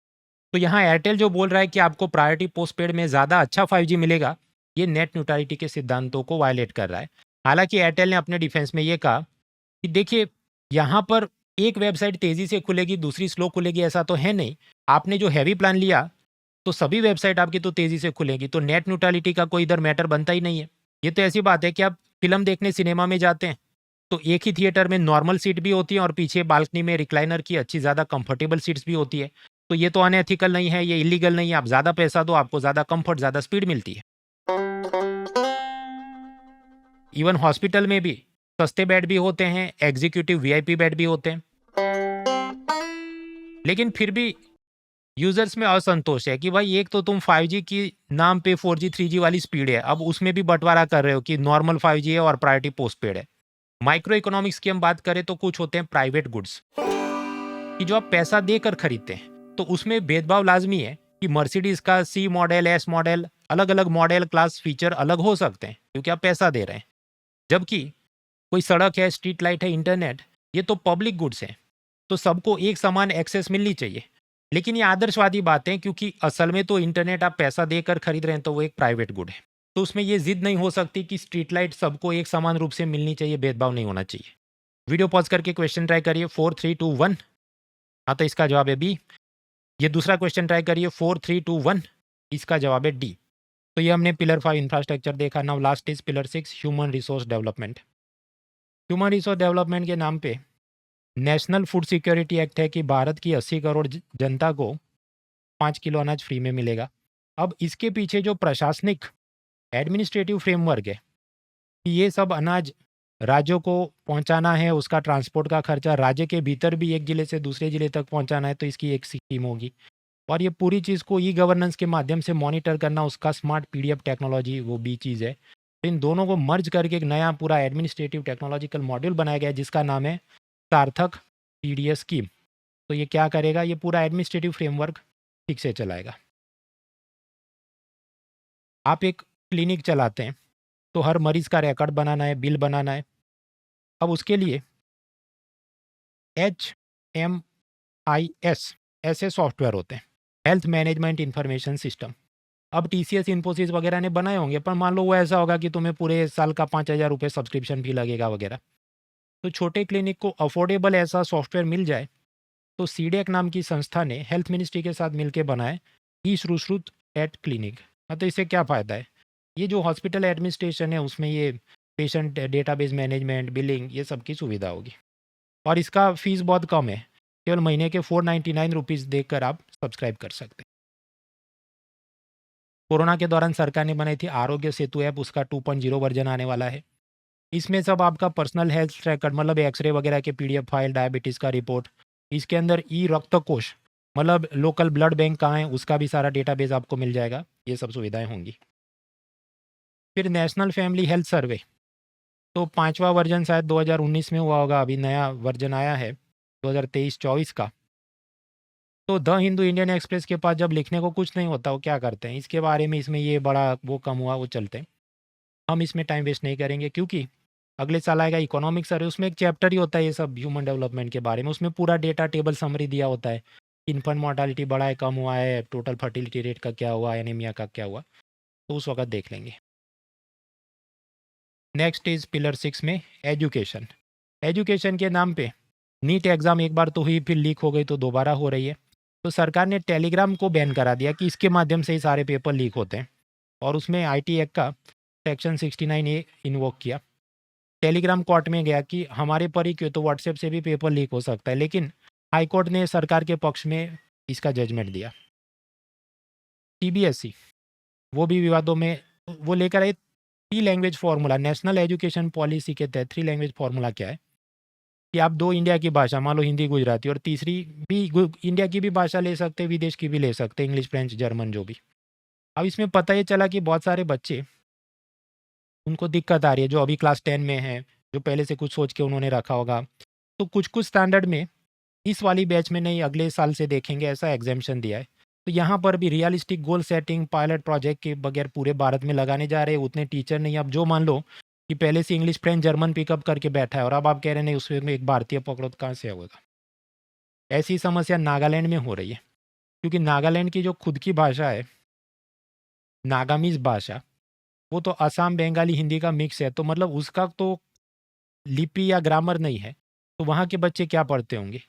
तो यहाँ एयरटेल जो बोल रहा है कि आपको प्रायोरिटी पोस्टपेड में ज़्यादा अच्छा 5G मिलेगा, ये नेट न्यूट्रलिटी के सिद्धांतों को वायलेट कर रहा है। हालांकि एयरटेल ने अपने डिफेंस में ये कहा कि देखिए, यहाँ पर एक वेबसाइट तेज़ी से खुलेगी, दूसरी स्लो खुलेगी, ऐसा तो है नहीं। आपने जो हैवी प्लान लिया तो सभी वेबसाइट आपकी तो तेज़ी से खुलेगी, तो नेट न्यूट्रलिटी का कोई इधर मैटर बनता ही नहीं है। ये तो ऐसी बात है कि आप फिल्म देखने सिनेमा में जाते हैं तो एक ही थिएटर में नॉर्मल सीट भी होती है और पीछे बालकनी में रिक्लाइनर की अच्छी ज़्यादा कंफर्टेबल सीट्स भी होती है। तो ये तो अनएथिकल नहीं है, ये इलीगल नहीं है। आप ज़्यादा पैसा दो, आपको ज़्यादा कंफर्ट, ज़्यादा स्पीड मिलती है। इवन हॉस्पिटल में भी सस्ते बेड भी होते हैं, एग्जीक्यूटिव वीआईपी बेड भी होते हैं। लेकिन फिर भी यूजर्स में असंतोष है कि भाई एक तो तुम 5G की नाम पे 4G 3G वाली स्पीड है, अब उसमें भी बंटवारा कर रहे हो कि नॉर्मल 5G है और प्रायोरिटी पोस्टपेड है। माइक्रो इकोनॉमिक्स की हम बात करें तो कुछ होते हैं प्राइवेट गुड्स कि जो आप पैसा देकर खरीदते हैं, तो उसमें भेदभाव लाजमी है कि मर्सिडीज का C मॉडल, S मॉडल, अलग अलग मॉडल, क्लास, फीचर अलग हो सकते हैं क्योंकि आप पैसा दे रहे हैं। जबकि कोई सड़क है, स्ट्रीट लाइट है, इंटरनेट, ये तो पब्लिक गुड्स हैं, तो सबको एक समान एक्सेस मिलनी चाहिए। लेकिन ये आदर्शवादी बातें, क्योंकि असल में तो इंटरनेट आप पैसा देकर खरीद रहे हैं तो वो एक प्राइवेट गुड है, तो उसमें ये जिद नहीं हो सकती कि स्ट्रीट लाइट सबको एक समान रूप से मिलनी चाहिए, भेदभाव नहीं होना चाहिए। वीडियो पॉज करके क्वेश्चन ट्राई करिए। 4 3 2 1। हाँ, तो इसका जवाब है बी। ये दूसरा क्वेश्चन ट्राई करिए। 4 3 2 1। इसका जवाब है डी। तो ये हमने पिलर 5 इंफ्रास्ट्रक्चर देखा। Now last is pillar 6 human resource development. Human resource development के नाम पे नेशनल फूड सिक्योरिटी एक्ट है कि भारत की 80 करोड़ जनता को 5 किलो अनाज फ्री में मिलेगा। अब इसके पीछे जो प्रशासनिक एडमिनिस्ट्रेटिव फ्रेमवर्क है कि ये सब अनाज राज्यों को पहुंचाना है, उसका ट्रांसपोर्ट का खर्चा राज्य के भीतर भी एक ज़िले से दूसरे ज़िले तक पहुंचाना है, तो इसकी एक स्कीम होगी। और ये पूरी चीज़ को ई गवर्नेंस के माध्यम से मॉनिटर करना, उसका स्मार्ट PDF टेक्नोलॉजी वो भी चीज़ है। तो इन दोनों को मर्ज करके एक नया पूरा एडमिनिस्ट्रेटिव टेक्नोलॉजिकल मॉड्यूल बनाया गया है जिसका नाम है सार्थक TDS स्कीम। तो ये क्या करेगा, ये पूरा एडमिनिस्ट्रेटिव फ्रेमवर्क ठीक से चलाएगा। आप एक क्लिनिक चलाते हैं तो हर मरीज का रिकॉर्ड बनाना है, बिल बनाना है। अब उसके लिए HMIS ऐसे सॉफ्टवेयर होते हैं, हेल्थ मैनेजमेंट इंफॉर्मेशन सिस्टम। अब TCS, इन्फोसिस वगैरह ने बनाए होंगे, पर मान लो वो ऐसा होगा कि तुम्हें पूरे साल का 5,000 रुपये सब्सक्रिप्शन भी लगेगा वगैरह। तो छोटे क्लिनिक को अफोर्डेबल ऐसा सॉफ्टवेयर मिल जाए, तो सीडेक नाम की संस्था ने हेल्थ मिनिस्ट्री के साथ मिलकर बनाए ई सुश्रुत एट क्लिनिक। हाँ, तो इससे क्या फ़ायदा है, ये जो हॉस्पिटल एडमिनिस्ट्रेशन है उसमें ये पेशेंट डेटाबेस मैनेजमेंट, बिलिंग, ये सब की सुविधा होगी। और इसका फीस बहुत कम है, केवल महीने के 499 रुपीज़ देकर आप सब्सक्राइब कर सकते हैं। कोरोना के दौरान सरकार ने बनाई थी आरोग्य सेतु ऐप, उसका 2.0 वर्जन आने वाला है। इसमें सब आपका पर्सनल हेल्थ ट्रैकर, मतलब एक्सरे वगैरह के PDF फाइल, डायबिटीज़ का रिपोर्ट, इसके अंदर ई रक्त कोष, मतलब लोकल ब्लड बैंक कहाँ है उसका भी सारा डेटाबेस आपको मिल जाएगा। ये सब सुविधाएं होंगी। फिर नेशनल फैमिली हेल्थ सर्वे, तो 5वां वर्जन शायद 2019 में हुआ होगा, अभी नया वर्जन आया है 2023-24 का। तो द हिंदू इंडियन एक्सप्रेस के पास जब लिखने को कुछ नहीं होता वो क्या करते हैं, इसके बारे में इसमें ये बड़ा वो कम हुआ वो चलते हैं। हम इसमें टाइम वेस्ट नहीं करेंगे क्योंकि अगले साल आएगा इकोनॉमिक्स सर, उसमें एक चैप्टर ही होता है ये सब ह्यूमन डेवलपमेंट के बारे में, उसमें पूरा डेटा टेबल समरी दिया होता है। इन्फेंट मोर्टालिटी बढ़ा है कम हुआ है, टोटल फर्टिलिटी रेट का क्या हुआ, एनीमिया का क्या हुआ, तो उस वक्त देख लेंगे। नेक्स्ट इज पिलर 6 में एजुकेशन। एजुकेशन के नाम पे नीट एग्ज़ाम एक बार तो हुई, फिर लीक हो गई, तो दोबारा हो रही है। तो सरकार ने टेलीग्राम को बैन करा दिया कि इसके माध्यम से ही सारे पेपर लीक होते हैं, और उसमें आईटी एक्ट का सेक्शन 69A इन्वोक किया। टेलीग्राम कोर्ट में गया कि हमारे पर ही क्यों, तो व्हाट्सएप से भी पेपर लीक हो सकता है, लेकिन हाई कोर्ट ने सरकार के पक्ष में इसका जजमेंट दिया। सीबीएसई वो भी विवादों में, वो लेकर आए 3 language formula. National education policy के तहत 3 लैंग्वेज फार्मूला क्या है कि आप 2 इंडिया की भाषा, मान लो हिंदी गुजराती, और तीसरी भी इंडिया की भी भाषा ले सकते, विदेश की भी ले सकते, इंग्लिश फ्रेंच जर्मन जो भी। अब इसमें पता ये चला कि बहुत सारे बच्चे, उनको दिक्कत आ रही है जो अभी क्लास 10 में हैं, जो पहले से कुछ सोच के उन्होंने रखा होगा, तो कुछ कुछ स्टैंडर्ड में इस वाली बैच में नहीं, अगले साल से देखेंगे, ऐसा एग्जामेशन दिया है। तो यहाँ पर भी realistic goal setting pilot project के बगैर पूरे भारत में लगाने जा रहे हैं, उतने टीचर नहीं। अब जो मान लो कि पहले से इंग्लिश फ्रेंच जर्मन पिकअप करके बैठा है और अब आप कह रहे हैं नहीं उसमें एक भारतीय पकड़ो, तो कहाँ से होगा। ऐसी समस्या नागालैंड में हो रही है, क्योंकि नागालैंड की जो खुद की भाषा है, नागामीज भाषा, वो तो असम बंगाली हिंदी का मिक्स है, तो मतलब उसका तो लिपि या ग्रामर नहीं है। तो वहाँ के बच्चे क्या पढ़ते होंगे,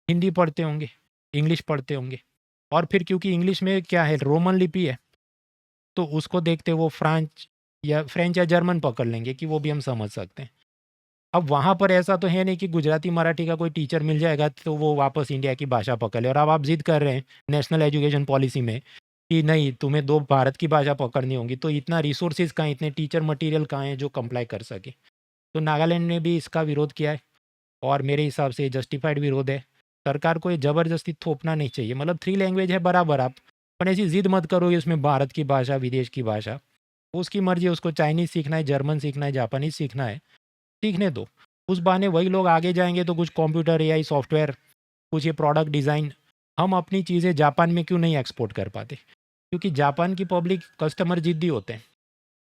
हिंदी पढ़ते होंगे, इंग्लिश पढ़ते होंगे, और फिर क्योंकि इंग्लिश में क्या है, रोमन लिपि है, तो उसको देखते वो फ्रेंच या जर्मन पकड़ लेंगे कि वो भी हम समझ सकते हैं। अब वहाँ पर ऐसा तो है नहीं कि गुजराती मराठी का कोई टीचर मिल जाएगा तो वो वापस इंडिया की भाषा पकड़ ले, और अब आप जिद कर रहे हैं नेशनल एजुकेशन पॉलिसी में कि नहीं तुम्हें 2 भारत की भाषा पकड़नी होगी, तो इतना रिसोर्सेज कहाँ, इतने टीचर मटेरियल कहाँ है जो कंप्लाई कर सके। तो नागालैंड ने भी इसका विरोध किया है, और मेरे हिसाब से जस्टिफाइड विरोध है। सरकार को ये ज़बरदस्ती थोपना नहीं चाहिए, मतलब 3 लैंग्वेज है बराबर आप, पर ऐसी जिद मत करो कि उसमें भारत की भाषा, विदेश की भाषा। वो उसकी मर्जी है, उसको चाइनीज़ सीखना है, जर्मन सीखना है, जापानीज़ सीखना है, सीखने दो। उस बहाने वही लोग आगे जाएंगे, तो कुछ कंप्यूटर एआई सॉफ्टवेयर, कुछ ये प्रोडक्ट डिज़ाइन, हम अपनी चीज़ें जापान में क्यों नहीं एक्सपोर्ट कर पाते? क्योंकि जापान की पब्लिक कस्टमर जिद्दी होते हैं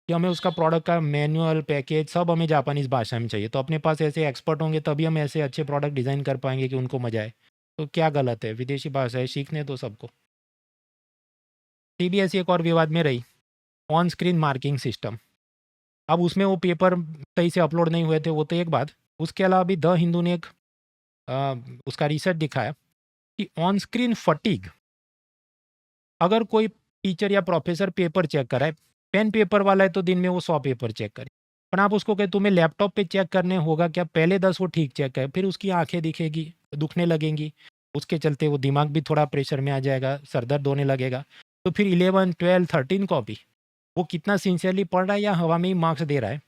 कि हमें उसका प्रोडक्ट का मैनुअल, पैकेज सब हमें जापानीज़ भाषा में चाहिए। तो अपने पास ऐसे एक्सपर्ट होंगे तभी हम ऐसे अच्छे प्रोडक्ट डिज़ाइन कर पाएंगे कि उनको मजा आए। तो क्या गलत है, विदेशी भाषा है, सीखने दो सबको। सीबीएसई एक और विवाद में रही, ऑन स्क्रीन मार्किंग सिस्टम। अब उसमें वो पेपर सही से अपलोड नहीं हुए थे, वो तो एक बात। उसके अलावा भी द हिंदू ने एक अ, उसका रिसर्च दिखाया कि ऑन स्क्रीन फटीग, अगर कोई टीचर या प्रोफेसर पेपर चेक कराए, पेन पेपर वाला है तो दिन में वो 100 पेपर चेक करे, पर आप उसको कहे तुम्हें लैपटॉप पे चेक करने होगा क्या, पहले 10 वो ठीक चेक करे, फिर उसकी आंखें दिखेगी, दुखने लगेंगी, उसके चलते वो दिमाग भी थोड़ा प्रेशर में आ जाएगा, सर दर्द होने लगेगा। तो फिर 11, 12, 13 कॉपी वो कितना सिंसियरली पढ़ रहा है या हवा में ही मार्क्स दे रहा है।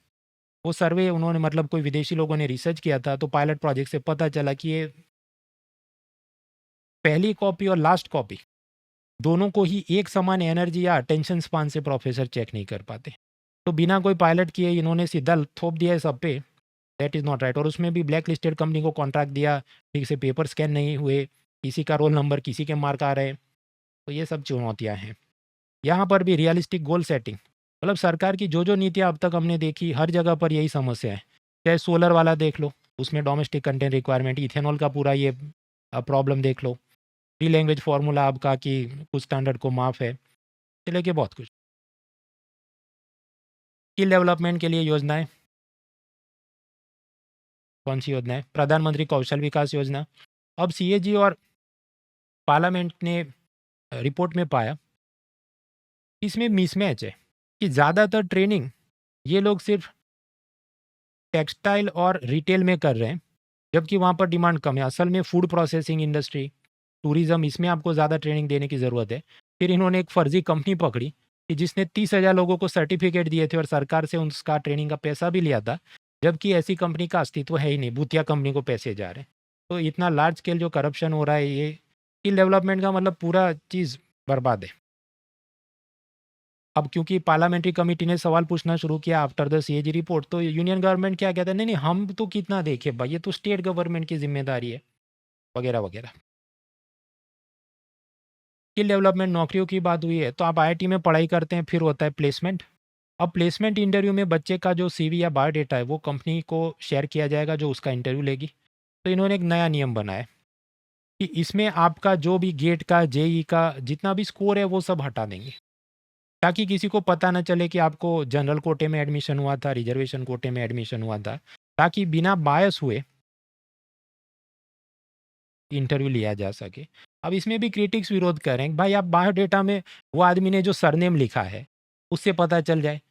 वो सर्वे उन्होंने, मतलब कोई विदेशी लोगों ने रिसर्च किया था, तो पायलट प्रोजेक्ट से पता चला कि ये पहली कॉपी और लास्ट कॉपी दोनों को ही एक समान एनर्जी या अटेंशन स्पान से प्रोफेसर चेक नहीं कर पाते। तो बिना कोई पायलट किए इन्होंने सीधा थोप दिया है सब पे, दैट इज़ नॉट राइट। और उसमें भी ब्लैक लिस्टेड कंपनी को कॉन्ट्रैक्ट दिया, ठीक से पेपर स्कैन नहीं हुए, किसी का रोल नंबर किसी के मार्क आ रहे हैं। तो ये सब चुनौतियाँ हैं। यहाँ पर भी रियलिस्टिक गोल सेटिंग, मतलब सरकार की जो जो नीतियाँ अब तक हमने देखी, हर जगह पर यही समस्या है। चाहे सोलर वाला देख लो, उसमें डोमेस्टिक कंटेंट रिक्वायरमेंट, इथेनॉल का पूरा ये प्रॉब्लम देख लो, 3 लैंग्वेज फार्मूला आपका कि कुछ स्टैंडर्ड को माफ़ है, से लेके बहुत कुछ। स्किल डेवलपमेंट के लिए योजनाएं, कौन सी योजना है? प्रधानमंत्री कौशल विकास योजना। अब सीएजी और पार्लियामेंट ने रिपोर्ट में पाया इसमें मिसमैच है कि ज़्यादातर ट्रेनिंग ये लोग सिर्फ टेक्सटाइल और रिटेल में कर रहे हैं, जबकि वहाँ पर डिमांड कम है। असल में फूड प्रोसेसिंग इंडस्ट्री, टूरिज़्म, इसमें आपको ज़्यादा ट्रेनिंग देने की ज़रूरत है। फिर इन्होंने एक फर्जी कंपनी पकड़ी कि जिसने 30,000 लोगों को सर्टिफिकेट दिए थे और सरकार से उसका ट्रेनिंग का पैसा भी लिया था, जबकि ऐसी कंपनी का अस्तित्व है ही नहीं, भूतिया कंपनी को पैसे जा रहे हैं। तो इतना लार्ज स्केल जो करप्शन हो रहा है, ये स्किल डेवलपमेंट का मतलब पूरा चीज़ बर्बाद है। अब क्योंकि पार्लियामेंट्री कमेटी ने सवाल पूछना शुरू किया आफ्टर द सीएजी रिपोर्ट, तो यूनियन गवर्नमेंट क्या कहता है, नहीं नहीं हम तो कितना देखें भाई, ये तो स्टेट गवर्नमेंट की जिम्मेदारी है, वगैरह वगैरह। स्किल डेवलपमेंट नौकरियों की बात हुई है तो आप आईआईटी में पढ़ाई करते हैं, फिर होता है प्लेसमेंट। अब प्लेसमेंट इंटरव्यू में बच्चे का जो सीवी या बायोडेटा है वो कंपनी को शेयर किया जाएगा जो उसका इंटरव्यू लेगी। तो इन्होंने एक नया नियम बनाया है कि इसमें आपका जो भी गेट का, जेई का जितना भी स्कोर है वो सब हटा देंगे, ताकि किसी को पता ना चले कि आपको जनरल कोटे में एडमिशन हुआ था, रिजर्वेशन कोटे में एडमिशन हुआ था, ताकि बिना बायस हुए इंटरव्यू लिया जा सके। अब इसमें भी क्रिटिक्स विरोध कर रहे हैं कि भाई आप बायोडेटा में वो आदमी ने जो सरनेम लिखा है उससे पता चल जाए।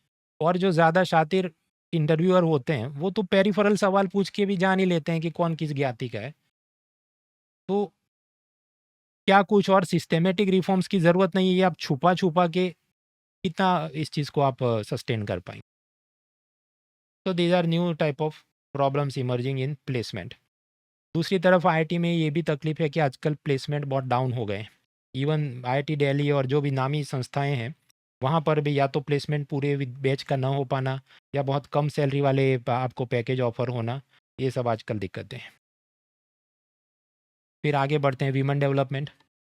और जो ज़्यादा शातिर इंटरव्यूअर होते हैं वो तो पेरिफेरल सवाल पूछ के भी जान ही लेते हैं कि कौन किस ज्ञाति का है। तो क्या कुछ और सिस्टेमेटिक रिफॉर्म्स की ज़रूरत नहीं है, ये आप छुपा-छुपा के कितना इस चीज़ को आप सस्टेन कर पाएँगे? तो these are new type of problems emerging in placement. दूसरी तरफ आईआईटी में ये भी तकलीफ है कि आजकल प्लेसमेंट बहुत डाउन हो गए हैं। इवन आईआईटी दिल्ली और जो भी नामी संस्थाएं हैं वहाँ पर भी या तो प्लेसमेंट पूरे बैच का ना हो पाना या बहुत कम सैलरी वाले आपको पैकेज ऑफर होना, ये सब आजकल दिक्कतें हैं। फिर आगे बढ़ते हैं वीमेन डेवलपमेंट।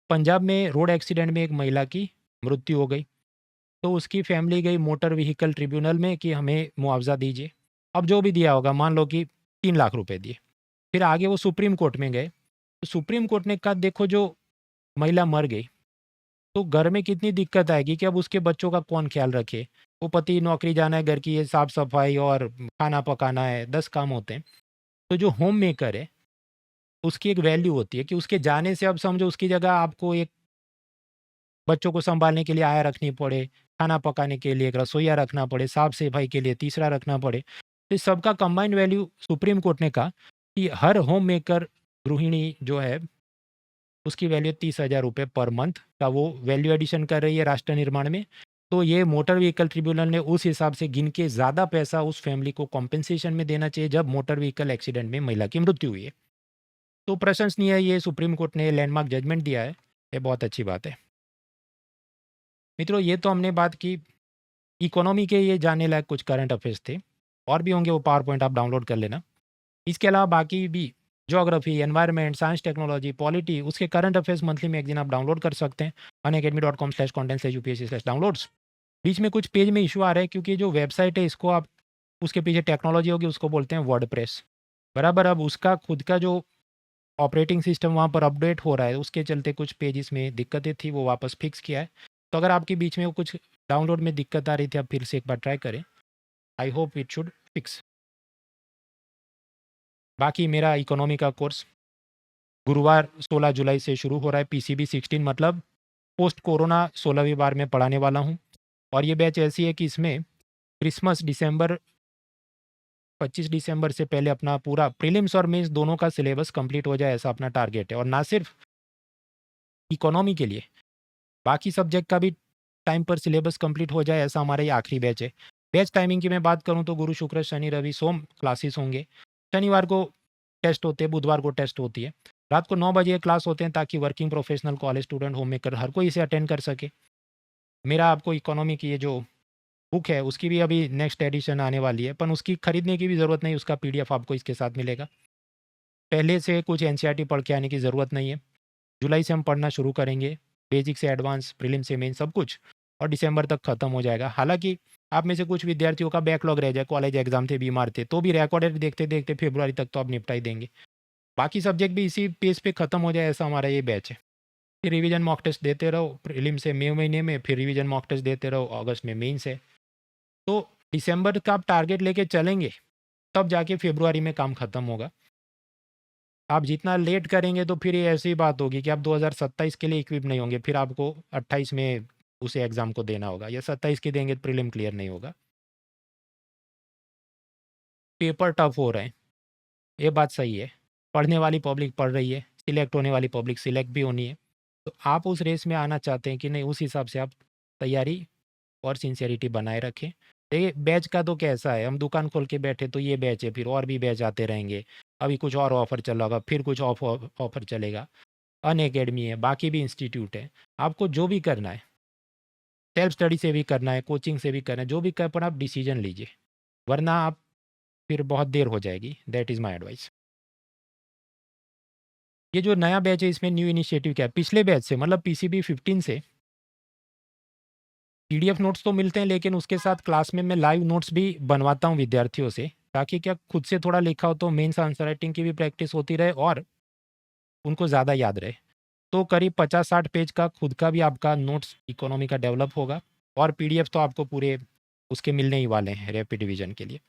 पंजाब में रोड एक्सीडेंट में एक महिला की मृत्यु हो गई, तो उसकी फैमिली गई मोटर व्हीकल ट्रिब्यूनल में कि हमें मुआवजा दीजिए। अब जो भी दिया होगा, मान लो कि 3 लाख रुपए दिए। फिर आगे वो सुप्रीम कोर्ट में गए, तो सुप्रीम कोर्ट ने कहा देखो जो महिला मर गई तो घर में कितनी दिक्कत आएगी कि अब उसके बच्चों का कौन ख्याल रखे। वो पति नौकरी जाना है, घर की ये साफ सफाई और खाना पकाना है, 10 काम होते हैं। तो जो होम मेकर है उसकी एक वैल्यू होती है कि उसके जाने से अब समझो उसकी जगह आपको एक बच्चों को संभालने के लिए आया रखनी पड़े, खाना पकाने के लिए एक रसोईया रखना पड़े, साफ सफाई के लिए तीसरा रखना पड़े। तो इस सबका कंबाइंड वैल्यू सुप्रीम कोर्ट ने कहा कि हर होम मेकर गृहिणी जो है उसकी वैल्यू 30,000 रुपये पर मंथ का वो वैल्यू एडिशन कर रही है राष्ट्र निर्माण में। तो ये मोटर व्हीकल ट्रिब्यूनल ने उस हिसाब से गिन के ज़्यादा पैसा उस फैमिली को कॉम्पेंसेशन में देना चाहिए जब मोटर व्हीकल एक्सीडेंट में महिला की मृत्यु हुई है। तो प्रशंसनीय है, ये सुप्रीम कोर्ट ने लैंडमार्क जजमेंट दिया है, ये बहुत अच्छी बात है। मित्रों ये तो हमने बात की इकोनॉमी के, ये जानने लायक कुछ करंट अफेयर्स थे। और भी होंगे, वो पावर पॉइंट आप डाउनलोड कर लेना। इसके अलावा बाकी भी geography, environment, science, technology, polity, उसके करंट अफेयर्स मंथली मैगजीन आप डाउनलोड कर सकते हैं unacademy.com/content/upsc/downloads। बीच में कुछ पेज में इशू आ रहा है क्योंकि जो वेबसाइट है इसको आप उसके पीछे टेक्नोलॉजी होगी उसको बोलते हैं वर्डप्रेस बराबर। अब उसका खुद का जो ऑपरेटिंग सिस्टम वहाँ पर अपडेट हो रहा है, उसके चलते कुछ पेजेस में दिक्कतें थी, वो वापस फिक्स किया है। तो अगर आपके बीच में वो कुछ डाउनलोड में दिक्कत आ रही थी, आप फिर से एक बार ट्राई करें। I hope it should fix. बाकी मेरा इकोनॉमी का कोर्स गुरुवार 16 जुलाई से शुरू हो रहा है। पीसीबी 16 मतलब पोस्ट कोरोना 16वीं बार में पढ़ाने वाला हूँ। और ये बैच ऐसी है कि इसमें क्रिसमस दिसंबर 25 दिसंबर से पहले अपना पूरा प्रीलिम्स और मेंस दोनों का सिलेबस कंप्लीट हो जाए, ऐसा अपना टारगेट है। और ना सिर्फ इकोनॉमी के लिए, बाकी सब्जेक्ट का भी टाइम पर सिलेबस कंप्लीट हो जाए, ऐसा हमारा ये आखिरी बैच है। बैच टाइमिंग की मैं बात करूँ तो गुरु शुक्र शनि रवि सोम क्लासेस होंगे। शनिवार को टेस्ट होते हैं, बुधवार को टेस्ट होती है। रात को 9 बजे क्लास होते हैं ताकि working professional, college student, home maker हर कोई इसे अटेंड कर सके। मेरा आपको इकोनॉमी की ये जो बुक है उसकी भी अभी नेक्स्ट एडिशन आने वाली है, पर उसकी खरीदने की भी ज़रूरत नहीं, उसका पीडीएफ आपको इसके साथ मिलेगा। पहले से कुछ एनसीईआरटी पढ़ के आने की ज़रूरत नहीं है। जुलाई से हम पढ़ना शुरू करेंगे, बेसिक से एडवांस, प्रीलिम से मेन सब कुछ, और दिसंबर तक ख़त्म हो जाएगा। हालाँकि आप में से कुछ विद्यार्थियों का बैकलॉग रह जाए, कॉलेज एग्जाम थे, बीमार थे, तो भी रिकॉर्डेड देखते-देखते फरवरी तक तो आप निपटा ही देंगे। बाकी सब्जेक्ट भी इसी पेस पे ख़त्म हो जाए, ऐसा हमारा ये बैच है। फिर रिवीजन मॉक टेस्ट देते रहो प्रीलिम से मई महीने में, फिर रिवीजन मॉक टेस्ट देते रहो अगस्त में मेंस है। तो दिसंबर का आप टारगेट लेके चलेंगे, तब जाके फरवरी में काम ख़त्म होगा। आप जितना लेट करेंगे तो फिर ये ऐसी बात होगी कि आप 2027 के लिए इक्विप नहीं होंगे, फिर आपको 28 में उसे एग्ज़ाम को देना होगा, या 27 की देंगे तो प्रीलिम क्लियर नहीं होगा। पेपर टफ हो रहे हैं, ये बात सही है। पढ़ने वाली पब्लिक पढ़ रही है, सिलेक्ट होने वाली पब्लिक सिलेक्ट भी होनी है। तो आप उस रेस में आना चाहते हैं कि नहीं, उस हिसाब से आप तैयारी और सिंसियरिटी बनाए रखें। देखिए बैच का तो कैसा है, हम दुकान खोल के बैठे तो ये बैच है, फिर और भी बैच आते रहेंगे। अभी कुछ और ऑफ़र चल रहा होगा, फिर कुछ ऑफ़र चलेगा। अनअकैडमी है, बाकी भी इंस्टीट्यूट है। आपको जो भी करना है, सेल्फ स्टडी से भी करना है, कोचिंग से भी करना है, जो भी कर पर आप डिसीजन लीजिए, वरना आप फिर बहुत देर हो जाएगी। That is my advice. ये जो नया बैच है इसमें न्यू इनिशिएटिव क्या है, पिछले बैच से मतलब पीसीबी 15 से पीडीएफ नोट्स तो मिलते हैं, लेकिन उसके साथ क्लास में मैं लाइव नोट्स भी बनवाता हूँ विद्यार्थियों से, ताकि क्या खुद से थोड़ा लिखा हो तो मेंस आंसर राइटिंग की भी प्रैक्टिस होती रहे और उनको ज़्यादा याद रहे। तो करीब 50-60 पेज का खुद का भी आपका नोट्स इकोनॉमी का डेवलप होगा और पीडीएफ तो आपको पूरे उसके मिलने ही वाले हैं रैपिड रिवीजन के लिए।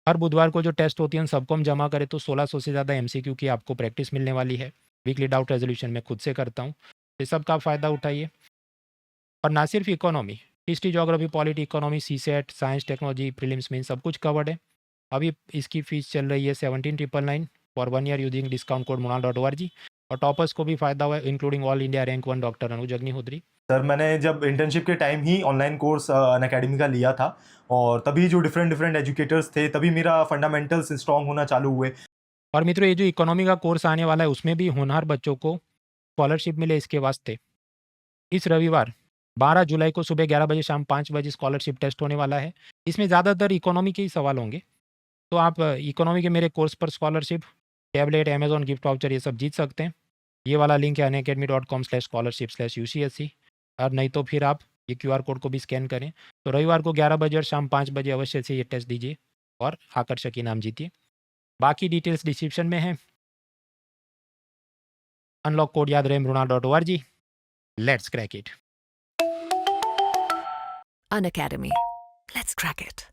हर बुधवार को जो टेस्ट होती है उन सबको हम जमा करें तो 1600 से ज़्यादा एमसीक्यू की आपको प्रैक्टिस मिलने वाली है। वीकली डाउट रेजोल्यूशन मैं खुद से करता हूँ। ये सब का फ़ायदा उठाइए। और ना सिर्फ economy, history, geography, polity, economy, CSAT, science, technology, prelims mains सब कुछ कवर्ड है। अभी इसकी फ़ीस चल रही है 17,999 for 1 year using discount code monal.org। और टॉपर्स को भी फ़ायदा हुआ है, including all India rank 1 doctor Anuj Agnihotri. Sir मैंने जब इंटर्नशिप के टाइम ही ऑनलाइन कोर्स अनअकैडमी का लिया था और तभी जो डिफरेंट डिफरेंट एजुकेटर्स थे तभी मेरा फंडामेंटल्स स्ट्रांग होना चालू हुए। और मित्रों ये जो इकोनॉमी का कोर्स आने वाला है उसमें भी होनहार बच्चों को स्कॉलरशिप मिले, इसके वास्ते इस रविवार 12 जुलाई को सुबह 11 बजे शाम 5 बजे स्कॉलरशिप टेस्ट होने वाला है। इसमें ज़्यादातर इकोनॉमी के ही सवाल होंगे, तो आप इकोनॉमी के मेरे कोर्स पर scholarship, tablet, Amazon gift voucher ये सब जीत सकते हैं। ये वाला लिंक है unacademy.com/scholarship/UCSC। और नहीं तो फिर आप ये क्यूआर कोड को भी स्कैन करें। तो रविवार को 11 बजे और शाम 5 बजे अवश्य से ये टेस्ट दीजिए और आकर्षक इनाम जीतिए। बाकी डिटेल्स डिस्क्रिप्शन में है। अनलॉक कोड याद रहे monal.org। Let's crack it. Unacademy. Let's crack it.